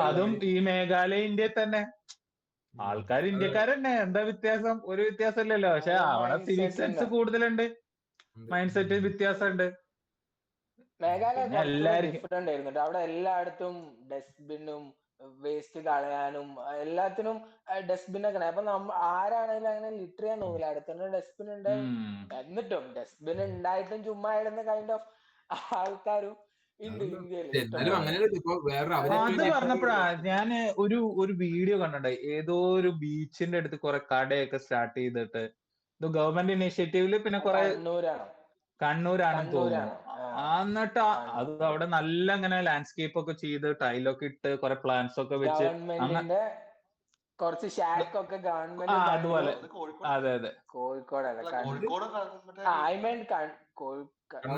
S1: അതും ഈ മേഘാലയ ഇന്ത്യയിൽ തന്നെ ആൾക്കാർ ഇന്ത്യക്കാരന്നെ. എന്താ വ്യത്യാസം? ഒരു വ്യത്യാസം ഇല്ലല്ലോ. പക്ഷെ അവിടെ സിവിക് സെൻസ് കൂടുതലുണ്ട്, മൈൻഡ് സെറ്റ് വ്യത്യാസമുണ്ട്.
S4: മേഘാലയ ഡിഫറെന്റ് ആയിരുന്നു. അവിടെ എല്ലായിടത്തും ഡസ്റ്റ്ബിന്നും വേസ്റ്റ് കളയാനും എല്ലാത്തിനും ഡസ്റ്റ്ബിൻ ഒക്കെ. അപ്പൊ ആരാണെങ്കിലും അങ്ങനെ ലിറ്റർ ചെയ്യാൻ തോന്നില്ല, അടുത്തന്നെ ഡസ്റ്റ്ബിൻ ഉണ്ട്. എന്നിട്ടും ഡസ്റ്റ്ബിൻ ഉണ്ടായിട്ടും ചുമ്മാ ഇടുന്ന കൈൻഡ് ഓഫ് ആൾക്കാരും ഉണ്ട് ഇന്ത്യയിൽ.
S1: അത് പറഞ്ഞപ്പോഴാ ഞാന് ഒരു വീഡിയോ കണ്ടിട്ടുണ്ട്. ഏതോ ഒരു ബീച്ചിന്റെ അടുത്ത് കുറെ കടയൊക്കെ സ്റ്റാർട്ട് ചെയ്തിട്ട്, ഇത് ഗവൺമെന്റ് ഇനീഷ്യേറ്റീവില്, പിന്നെ കുറെ കണ്ണൂരാണെന്ന് തോന്നുന്നു. എന്നിട്ട് അത് അവിടെ നല്ല അങ്ങനെ ലാൻഡ്സ്കേപ്പ് ഒക്കെ ചെയ്ത് ടൈലൊക്കെ ഇട്ട് കുറെ പ്ലാന്റ്സ് ഒക്കെ വെച്ച്
S4: കുറച്ച് ഷാക്കൊക്കെ ഗവൺമെന്റ്
S1: അതുപോലെ. അതെ അതെ,
S4: കോഴിക്കോടല്ല,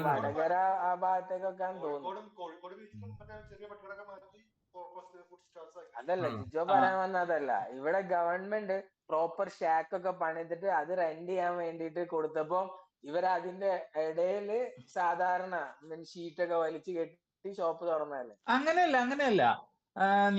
S4: വടകര ആ ഭാഗത്തേക്കൊക്കെ അതല്ല ജിജോ പറയാൻ വന്നതല്ല. ഇവിടെ ഗവൺമെന്റ് പ്രോപ്പർ ഷാക്കൊക്കെ പണിതിട്ട് അത് റെന്റ് ചെയ്യാൻ വേണ്ടിട്ട് കൊടുത്തപ്പോ ഇവരതിന്റെ ഇടയില് സാധാരണ ഷീറ്റൊക്കെ വലിച്ചു കെട്ടി ഷോപ്പ് തുറന്നതല്ലേ.
S1: അങ്ങനെയല്ല.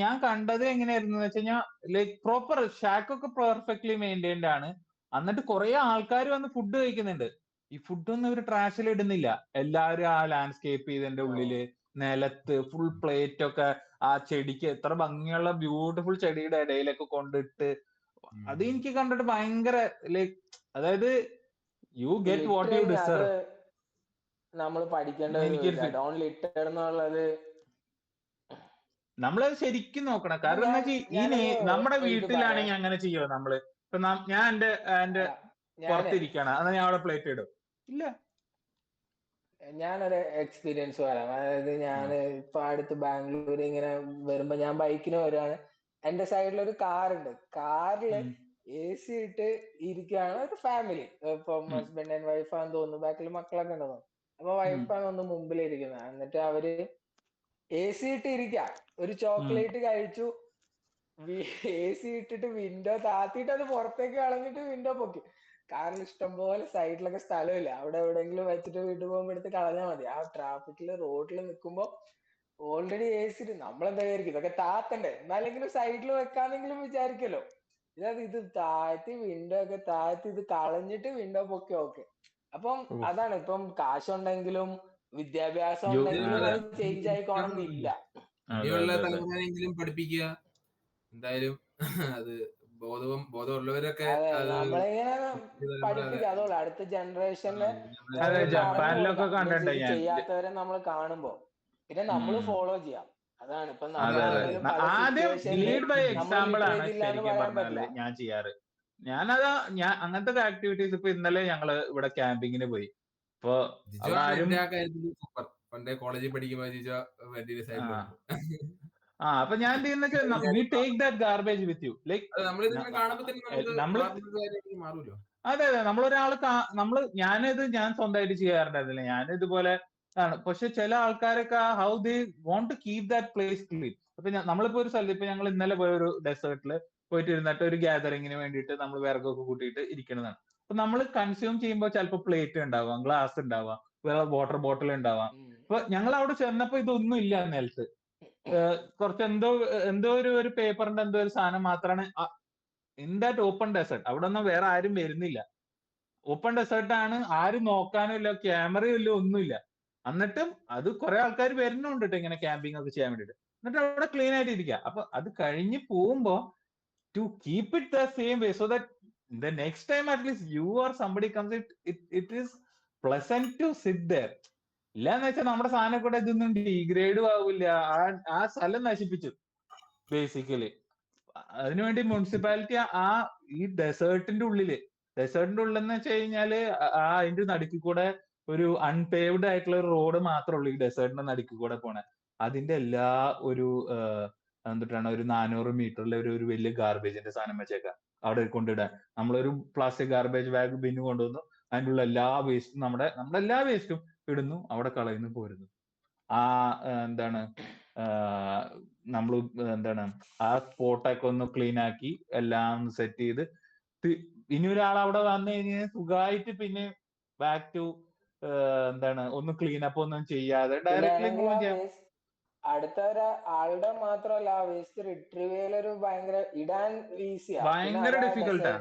S1: ഞാൻ കണ്ടത് എങ്ങനെയായിരുന്നു വെച്ച് കഴിഞ്ഞാൽ, ലൈക് പ്രോപ്പർ ഷാക്കൊക്കെ പെർഫെക്റ്റ്ലി മെയിൻറ്റൈൻഡ് ആണ്. എന്നിട്ട് കുറെ ആൾക്കാർ വന്ന് ഫുഡ് കഴിക്കുന്നുണ്ട്. ഈ ഫുഡൊന്നും ഇവർ ട്രാഷിൽ ഇടുന്നില്ല. എല്ലാവരും ആ ലാൻഡ്സ്കേപ്പ് ചെയ്തതിന്റെ ഉള്ളില് നിലത്ത് ഫുൾ പ്ലേറ്റ് ഒക്കെ ആ ചെടിക്ക് എത്ര ഭംഗിയുള്ള ബ്യൂട്ടിഫുൾ ചെടിയുടെ ഇടയിലൊക്കെ കൊണ്ടിട്ട്, അത് എനിക്ക് കണ്ടിട്ട് ഭയങ്കര ലൈക്, അതായത് you get what you deserve.
S4: നമ്മൾ പഠിക്കേണ്ട എന്നുള്ളത്
S1: നമ്മളത് ശരിക്കും നോക്കണം. കാരണം എന്താ വെച്ചാൽ നമ്മുടെ വീട്ടിലാണെങ്കിൽ അങ്ങനെ ചെയ്യോ നമ്മള്? ഇപ്പൊ ഞാൻ എന്റെ പുറത്തിരിക്കണം, അതാ ഞാൻ അവിടെ പ്ലേറ്റ് ഇടും? ഇല്ല.
S4: ഞാനൊരു എക്സ്പീരിയൻസ് പറയാം. അതായത് ഞാൻ ഇപ്പൊ അടുത്ത് ബാംഗ്ലൂർ ഇങ്ങനെ വരുമ്പോ ഞാൻ ബൈക്കിന് വരുവാണ്. എന്റെ സൈഡിൽ ഒരു കാറുണ്ട്. കാറില് AC ഇട്ട് ഇരിക്കുകയാണ് ഒരു ഫാമിലി. ഇപ്പം ഹസ്ബൻഡ് ആൻഡ് വൈഫാന്ന് തോന്നുന്നു, ബാക്കിൽ മക്കളൊക്കെ ഉണ്ടെന്ന്. അപ്പൊ വൈഫാണ് ഒന്ന് മുമ്പിലിരിക്കുന്നത്. എന്നിട്ട് അവര് AC ഇട്ട് ഇരിക്കുക, ഒരു ചോക്ലേറ്റ് കഴിച്ചു, AC ഇട്ടിട്ട് വിൻഡോ താത്തിട്ട് അത് പുറത്തേക്ക് കളഞ്ഞിട്ട് വിൻഡോ പൊക്കി. കാറിൽ ഇഷ്ടംപോലെ സൈഡിലൊക്കെ സ്ഥലമില്ല, അവിടെ എവിടെയെങ്കിലും വെച്ചിട്ട് വീട്ടിൽ പോകുമ്പോ എടുത്ത് കളഞ്ഞാൽ മതി. ആ ട്രാഫിക്കില് റോഡിൽ നിൽക്കുമ്പോ ഓൾറെഡി AC ഇട്ട് നമ്മളെന്താ വിചാരിക്കും, ഇതൊക്കെ താത്തണ്ടേ, എന്നാലെങ്കിലും സൈഡിൽ വെക്കാന്നെങ്കിലും വിചാരിക്കല്ലോ. ഇത് താഴ്ത്തി വിൻഡോ ഒക്കെ താഴ്ത്തി ഇത് കളഞ്ഞിട്ട് വിൻഡോ പൊക്കി. ഓക്കെ, അപ്പം അതാണ്. ഇപ്പം കാശുണ്ടെങ്കിലും വിദ്യാഭ്യാസം ഉണ്ടെങ്കിലും അത് ചേഞ്ച് ആയിക്കോണമെന്നില്ല.
S2: തലമുറയെങ്കിലും പഠിപ്പിക്കുക എന്തായാലും. അത് ബോധമുള്ളവരൊക്കെ
S4: നമ്മളിങ്ങനെ പഠിപ്പിക്കുക. അതുകൊണ്ട് അടുത്ത ജനറേഷന്
S1: ജപ്പാനിലൊക്കെ കണ്ടിട്ടുണ്ട് ഞാൻ
S4: ചെയ്യാത്തവരെ നമ്മൾ കാണുമ്പോ പിന്നെ നമ്മൾ ഫോളോ ചെയ്യാം. അതാണ് ഇപ്പൊ
S1: ആദ്യം ലീഡ് ബൈ എക്സാമ്പിൾ ആണ് ശരിക്കും പറഞ്ഞാല് ഞാൻ ചെയ്യാറ്. ഞാൻ അങ്ങനത്തെ ആക്ടിവിറ്റീസ് ഇപ്പൊ ഇന്നലെ ഞങ്ങള് ഇവിടെ ക്യാമ്പിങ്ങിന് പോയി. ഇപ്പൊ
S2: പണ്ടേ കോളേജിൽ പഠിക്കുമ്പോ
S1: അപ്പൊ ഞാൻ we take that garbage with you. Like അതെ നമ്മളൊരാള് ഞാൻ സ്വന്തമായിട്ട് ചെയ്യാറുണ്ടായിരുന്നില്ല. ഞാൻ ഇതുപോലെ ആണ്. പക്ഷെ ചില ആൾക്കാരൊക്കെ how they want to keep that place clean. അപ്പൊ നമ്മളിപ്പോ ഒരു സ്ഥലത്ത്, ഇപ്പൊ ഞങ്ങൾ ഇന്നലെ പോയ ഒരു ഡെസേർട്ടില് പോയിട്ട് ഇരുന്നിട്ട് ഒരു ഗ്യാതറിങ്ങിന് വേണ്ടിയിട്ട് നമ്മൾ വിറകൊക്കെ കൂട്ടിയിട്ട് ഇരിക്കുന്നതാണ്. അപ്പൊ നമ്മൾ കൺസ്യൂം ചെയ്യുമ്പോൾ ചിലപ്പോൾ പ്ലേറ്റ് ഉണ്ടാവാം, ഗ്ലാസ് ഉണ്ടാവാം, വേറെ വാട്ടർ ബോട്ടിൽ ഉണ്ടാവാം. അപ്പൊ ഞങ്ങൾ അവിടെ ചെന്നപ്പോ ഇതൊന്നും ഇല്ല നിലത്ത്. കുറച്ച് എന്തോ ഒരു പേപ്പറിന്റെ എന്തോ ഒരു സാധനം മാത്രമാണ് ഇൻ ദാറ്റ് ഓപ്പൺ ഡെസേർട്ട്. അവിടെ ഒന്നും വേറെ ആരും വരുന്നില്ല. ഓപ്പൺ ഡെസേർട്ട് ആണ്, ആരും നോക്കാനും ഇല്ല, ക്യാമറയും ഇല്ല, ഒന്നുമില്ല. എന്നിട്ടും അത് കുറെ ആൾക്കാർ വരുന്നുണ്ട് ഇങ്ങനെ ക്യാമ്പിംഗ് ഒക്കെ ചെയ്യാൻ വേണ്ടിയിട്ട്. എന്നിട്ട് അവിടെ ക്ലീൻ ആയിട്ട് ഇരിക്കുക. അപ്പൊ അത് കഴിഞ്ഞ് പോകുമ്പോ to keep it the same way so that the next time at least you or somebody comes it is pleasant to sit there. ഇല്ലാന്ന് വെച്ചാൽ നമ്മുടെ സാധനം കൂടെ ഇതൊന്നും ഡീഗ്രേഡും ആവില്ല. ആ സ്ഥലം നശിപ്പിച്ചു ബേസിക്കലി. അതിനുവേണ്ടി മുനിസിപ്പാലിറ്റി ഈ ഡെസേർട്ടിന്റെ ഉള്ളിൽ എന്ന് വെച്ച് കഴിഞ്ഞാല് അതിന്റെ നടുക്കിൽ കൂടെ ഒരു അൺപേവ്ഡ് ആയിട്ടുള്ള ഒരു റോഡ് മാത്രമേ ഉള്ളൂ ഈ ഡെസേർട്ടിന്റെ നടുക്കിൽ കൂടെ പോണേ. അതിന്റെ എല്ലാ ഒരു എന്തിട്ടാണ് ഒരു 400 മീറ്ററിലെ ഒരു വലിയ ഗാർബേജിന്റെ സാധനം വെച്ചേക്കാം അവിടെ കൊണ്ടിടാൻ. നമ്മളൊരു പ്ലാസ്റ്റിക് ഗാർബേജ് ബാഗ് ബിന്ന് കൊണ്ടുവന്നു, അതിൻ്റെ ഉള്ള എല്ലാ വേസ്റ്റും നമ്മുടെ എല്ലാ വേസ്റ്റും ഇടുന്നു, അവിടെ കളയുന്നു, പോരുന്നു. ആ എന്താണ് നമ്മൾ എന്താണ് ആ സ്പോട്ടൊക്കെ ഒന്ന് ക്ലീൻ ആക്കി എല്ലാം സെറ്റ് ചെയ്ത് ഇനി ഒരാൾ അവിടെ വന്നു കഴിഞ്ഞാൽ സുഖമായിട്ട് പിന്നെ ബാക്ക് ടു എന്താണ് ഒന്ന് ക്ലീൻ അപ്പ് ഒന്നും ചെയ്യാതെ ഡയറക്ട്ലി മൂവ് ചെയ്യാം.
S4: അടുത്ത ആളുടെ മാത്രമല്ല, ആ വേസ്റ്റ് റിട്രീവ് ചെയ്യലൊരു ഭയങ്കര ഇടാൻ ഈസിയാ.
S1: ഭയങ്കര ഡിഫിക്കൽട്ടാ.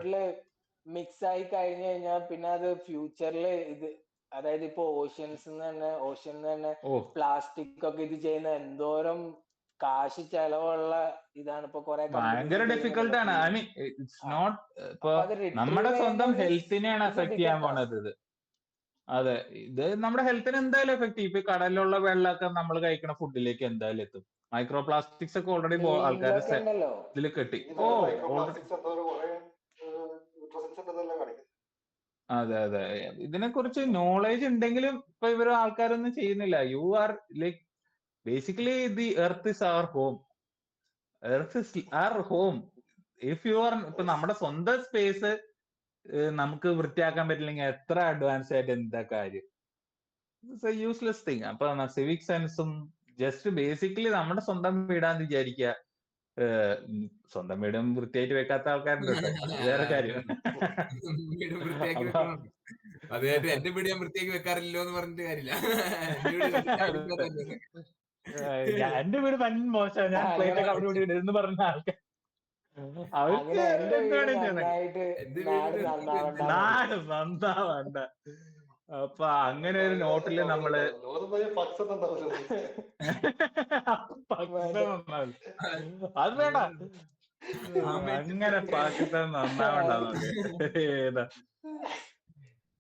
S4: മിക്സ് ആയി കഴിഞ്ഞു കഴിഞ്ഞാൽ പിന്നെ അത് ഫ്യൂച്ചറില് ഇത്, അതായത് ഇപ്പൊ ഓഷ്യനിൽ തന്നെ പ്ലാസ്റ്റിക് ഒക്കെ ഇത് ചെയ്യുന്ന എന്തോരം കാശ് ചെലവുള്ള ഇതാണ്. ഇപ്പൊ കുറെ
S1: ഭയങ്കര ഡിഫിക്കൽട്ടാണ്. ഐ മീൻ ഇറ്റ്സ് നോട്ട് ഇപ്പൊ നമ്മുടെ സ്വന്തം ഹെൽത്തിനെയാണ് എഫക്ട് ചെയ്യാൻ പോണത് ഇത്. അതെ, ഇത് നമ്മുടെ ഹെൽത്തിനെ എന്തായാലും എഫക്ട് ചെയ്യും. ഇപ്പൊ കടലിലുള്ള വെള്ളമൊക്കെ നമ്മൾ കഴിക്കുന്ന ഫുഡിലേക്ക് എന്തായാലും എത്തും. മൈക്രോ പ്ലാസ്റ്റിക്സ് ഒക്കെ ഓൾറെഡി ആൾക്കാരെ ഇതിൽ കെട്ടി. അതെ അതെ, ഇതിനെ കുറിച്ച് നോളേജ് ഉണ്ടെങ്കിലും ഇപ്പൊ ഇവര് ആൾക്കാരൊന്നും ചെയ്യുന്നില്ല. You are like basically the earth is our home. Earth is our home. If you are ഇപ്പൊ നമ്മുടെ സ്വന്തം സ്പേസ് നമുക്ക് വൃത്തിയാക്കാൻ പറ്റില്ലെങ്കിൽ എത്ര അഡ്വാൻസ് ആയിട്ട് എന്താ കാര്യം? It's A useless thing. അപ്പൊ സിവിക് സെൻസും ജസ്റ്റ് ബേസിക്കലി നമ്മുടെ സ്വന്തം വീടാന്ന് വിചാരിക്കുക. സ്വന്തം വീടും വൃത്തിയായിട്ട് വെക്കാത്ത ആൾക്കാരുണ്ട് കേട്ടോ, വേറെ കാര്യം.
S2: അതായത് എന്റെ വീട് ഞാൻ വൃത്തിയാക്കി വെക്കാറില്ലോ എന്ന് പറഞ്ഞിട്ട് കാര്യമില്ല.
S1: എന്റെ വീട് വൻ മോശം, ഞാൻ പ്ലേറ്റ് ഒക്കെ അവിടെ ഇവിടെ ഇടുന്നു പറഞ്ഞ ആൾക്കാർ അവർക്ക് നാട് നന്നാവണ്ട. അപ്പൊ അങ്ങനെ ഒരു നോട്ടില് നമ്മള് അത് വേണ്ട, അങ്ങനെ പാകിസ്ഥാൻ നന്നാവണ്ട. ഏതാ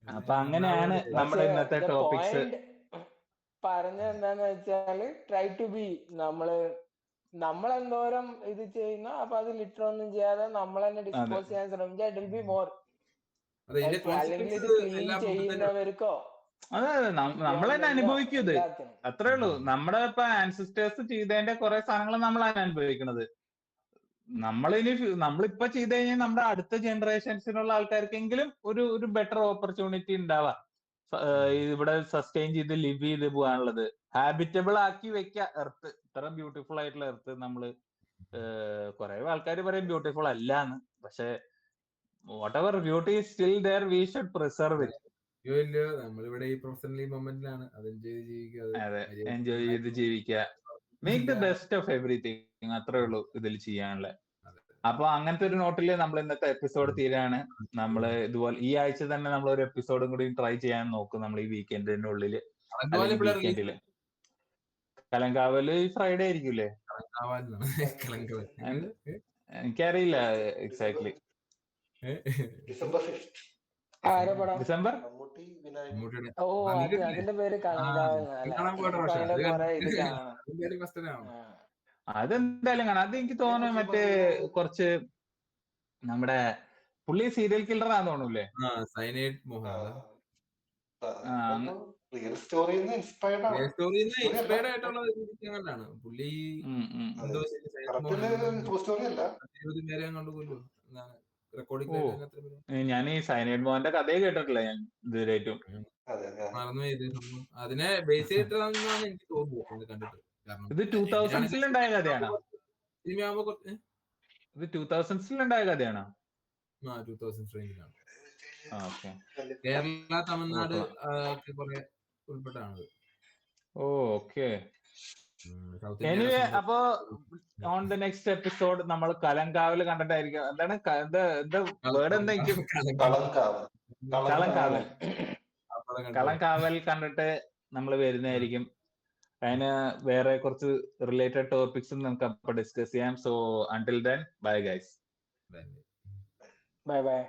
S1: അപ്പൊ അങ്ങനെയാണ് നമ്മുടെ ഇന്നത്തെ ടോപ്പിക്സ്.
S4: പറഞ്ഞെന്താന്ന് വെച്ചാല് ട്രൈ ടു ബി നമ്മളെന്തോരം ഇത് ചെയ്യുന്ന, അപ്പൊ അത് ലിറ്റർ ഒന്നും ചെയ്യാതെ നമ്മൾ തന്നെ ഡിസ്പോസ് ചെയ്യാൻ ശ്രമിച്ചാൽ ഇറ്റ് വിൽ ബി മോർ. അല്ലെങ്കിൽ ഇത് ക്ലീൻ ചെയ്യുന്നവർക്കോ
S1: അതെ നമ്മൾ തന്നെ അനുഭവിക്കും ഇത്, അത്രേ ഉള്ളൂ. നമ്മുടെ ഇപ്പൊ ആൻസിസ്റ്റേഴ്സ് ചെയ്തതിന്റെ കുറെ സാധനങ്ങൾ നമ്മളാണ് അനുഭവിക്കുന്നത്. നമ്മളിപ്പോ ചെയ്ത് കഴിഞ്ഞാൽ നമ്മുടെ അടുത്ത ജനറേഷൻസിനുള്ള ആൾക്കാർക്കെങ്കിലും ഒരു ബെറ്റർ ഓപ്പർച്യൂണിറ്റി ഉണ്ടാവാം ഇവിടെ സസ്റ്റെയിൻ ചെയ്ത് ലിവ് ചെയ്ത് പോകാനുള്ളത്. ഹാബിറ്റബിൾ ആക്കി വെക്കുക എർത്ത്. ഇത്ര ബ്യൂട്ടിഫുൾ ആയിട്ടുള്ള എർത്ത് നമ്മള് കുറെ ആൾക്കാർ പറയും ബ്യൂട്ടിഫുൾ അല്ലാന്ന്, പക്ഷെ whatever beauty is still there, we should preserve it.
S2: നമ്മളിവിടെ ഈ പ്രൊഫഷണൽ മൊമെന്റിലാണ് അത്
S1: എൻജോയ് ചെയ്ത് ജീവിക്കുക. Make the best of everything, അത്രേ ഉള്ളൂ ഇതിൽ ചെയ്യാനുള്ള. അപ്പൊ അങ്ങനത്തെ ഒരു നോട്ടില് നമ്മൾ ഇന്നത്തെ എപ്പിസോഡ് തീരാണ്. നമ്മള് ഇതുപോലെ ഈ ആഴ്ച തന്നെ നമ്മൾ ഒരു എപ്പിസോഡും കൂടി ട്രൈ ചെയ്യാൻ നോക്കും. നമ്മൾ ഈ വീക്കെൻഡിന്റെ ഉള്ളില് വീക്കെൻഡില് കലങ്കാവല് ഫ്രൈഡേ ആയിരിക്കൂലേ? എനിക്കറിയില്ല എക്സാക്ട്ലി. ഡിസംബർ
S4: അതിന്റെ പേര്
S1: അതെന്തായാലും കാണാം. അത് എനിക്ക് തോന്നുന്നു മറ്റേ കുറച്ച് നമ്മുടെ പുള്ളി സീരിയൽ കില്ലറാന്ന് തോന്നൂല്ലേ? ഞാൻ ഈ സൈനൈഡ് മോഹന്റെ കഥയെ കേട്ടിട്ടില്ല ഞാൻ ഇതുവരെയായിട്ടും.
S2: അതിനെ ബേസ് ചെയ്തിട്ടാണെന്നാണ് എനിക്ക് തോന്നുന്നത് കണ്ടിട്ട്.
S1: ഇത് 2000s ഉണ്ടായ കഥയാണോ? ഇത് 2000s ഉണ്ടായ കഥയാണോ?
S2: 2000s റേഞ്ചിലാണ്. കേരള, തമിഴ്നാട് ഉൾപ്പെട്ടാണ്.
S1: ഓക്കെ. എനിവേ, അപ്പോ ഓൺ ദ നെക്സ്റ്റ് എപ്പിസോഡ് നമ്മൾ കലങ്കാവൽ കണ്ടിട്ടായിരിക്കും. എന്താണ് വേർഡ് എന്തായിരിക്കും? കളങ്കാവൽ കണ്ടിട്ട് നമ്മൾ വരുന്നതായിരിക്കും. അതിന് വേറെ കുറച്ച് റിലേറ്റഡ് ടോപ്പിക്സും നമുക്ക് അപ്പൊ ഡിസ്കസ് ചെയ്യാം. So until then, bye guys.
S4: Bye bye.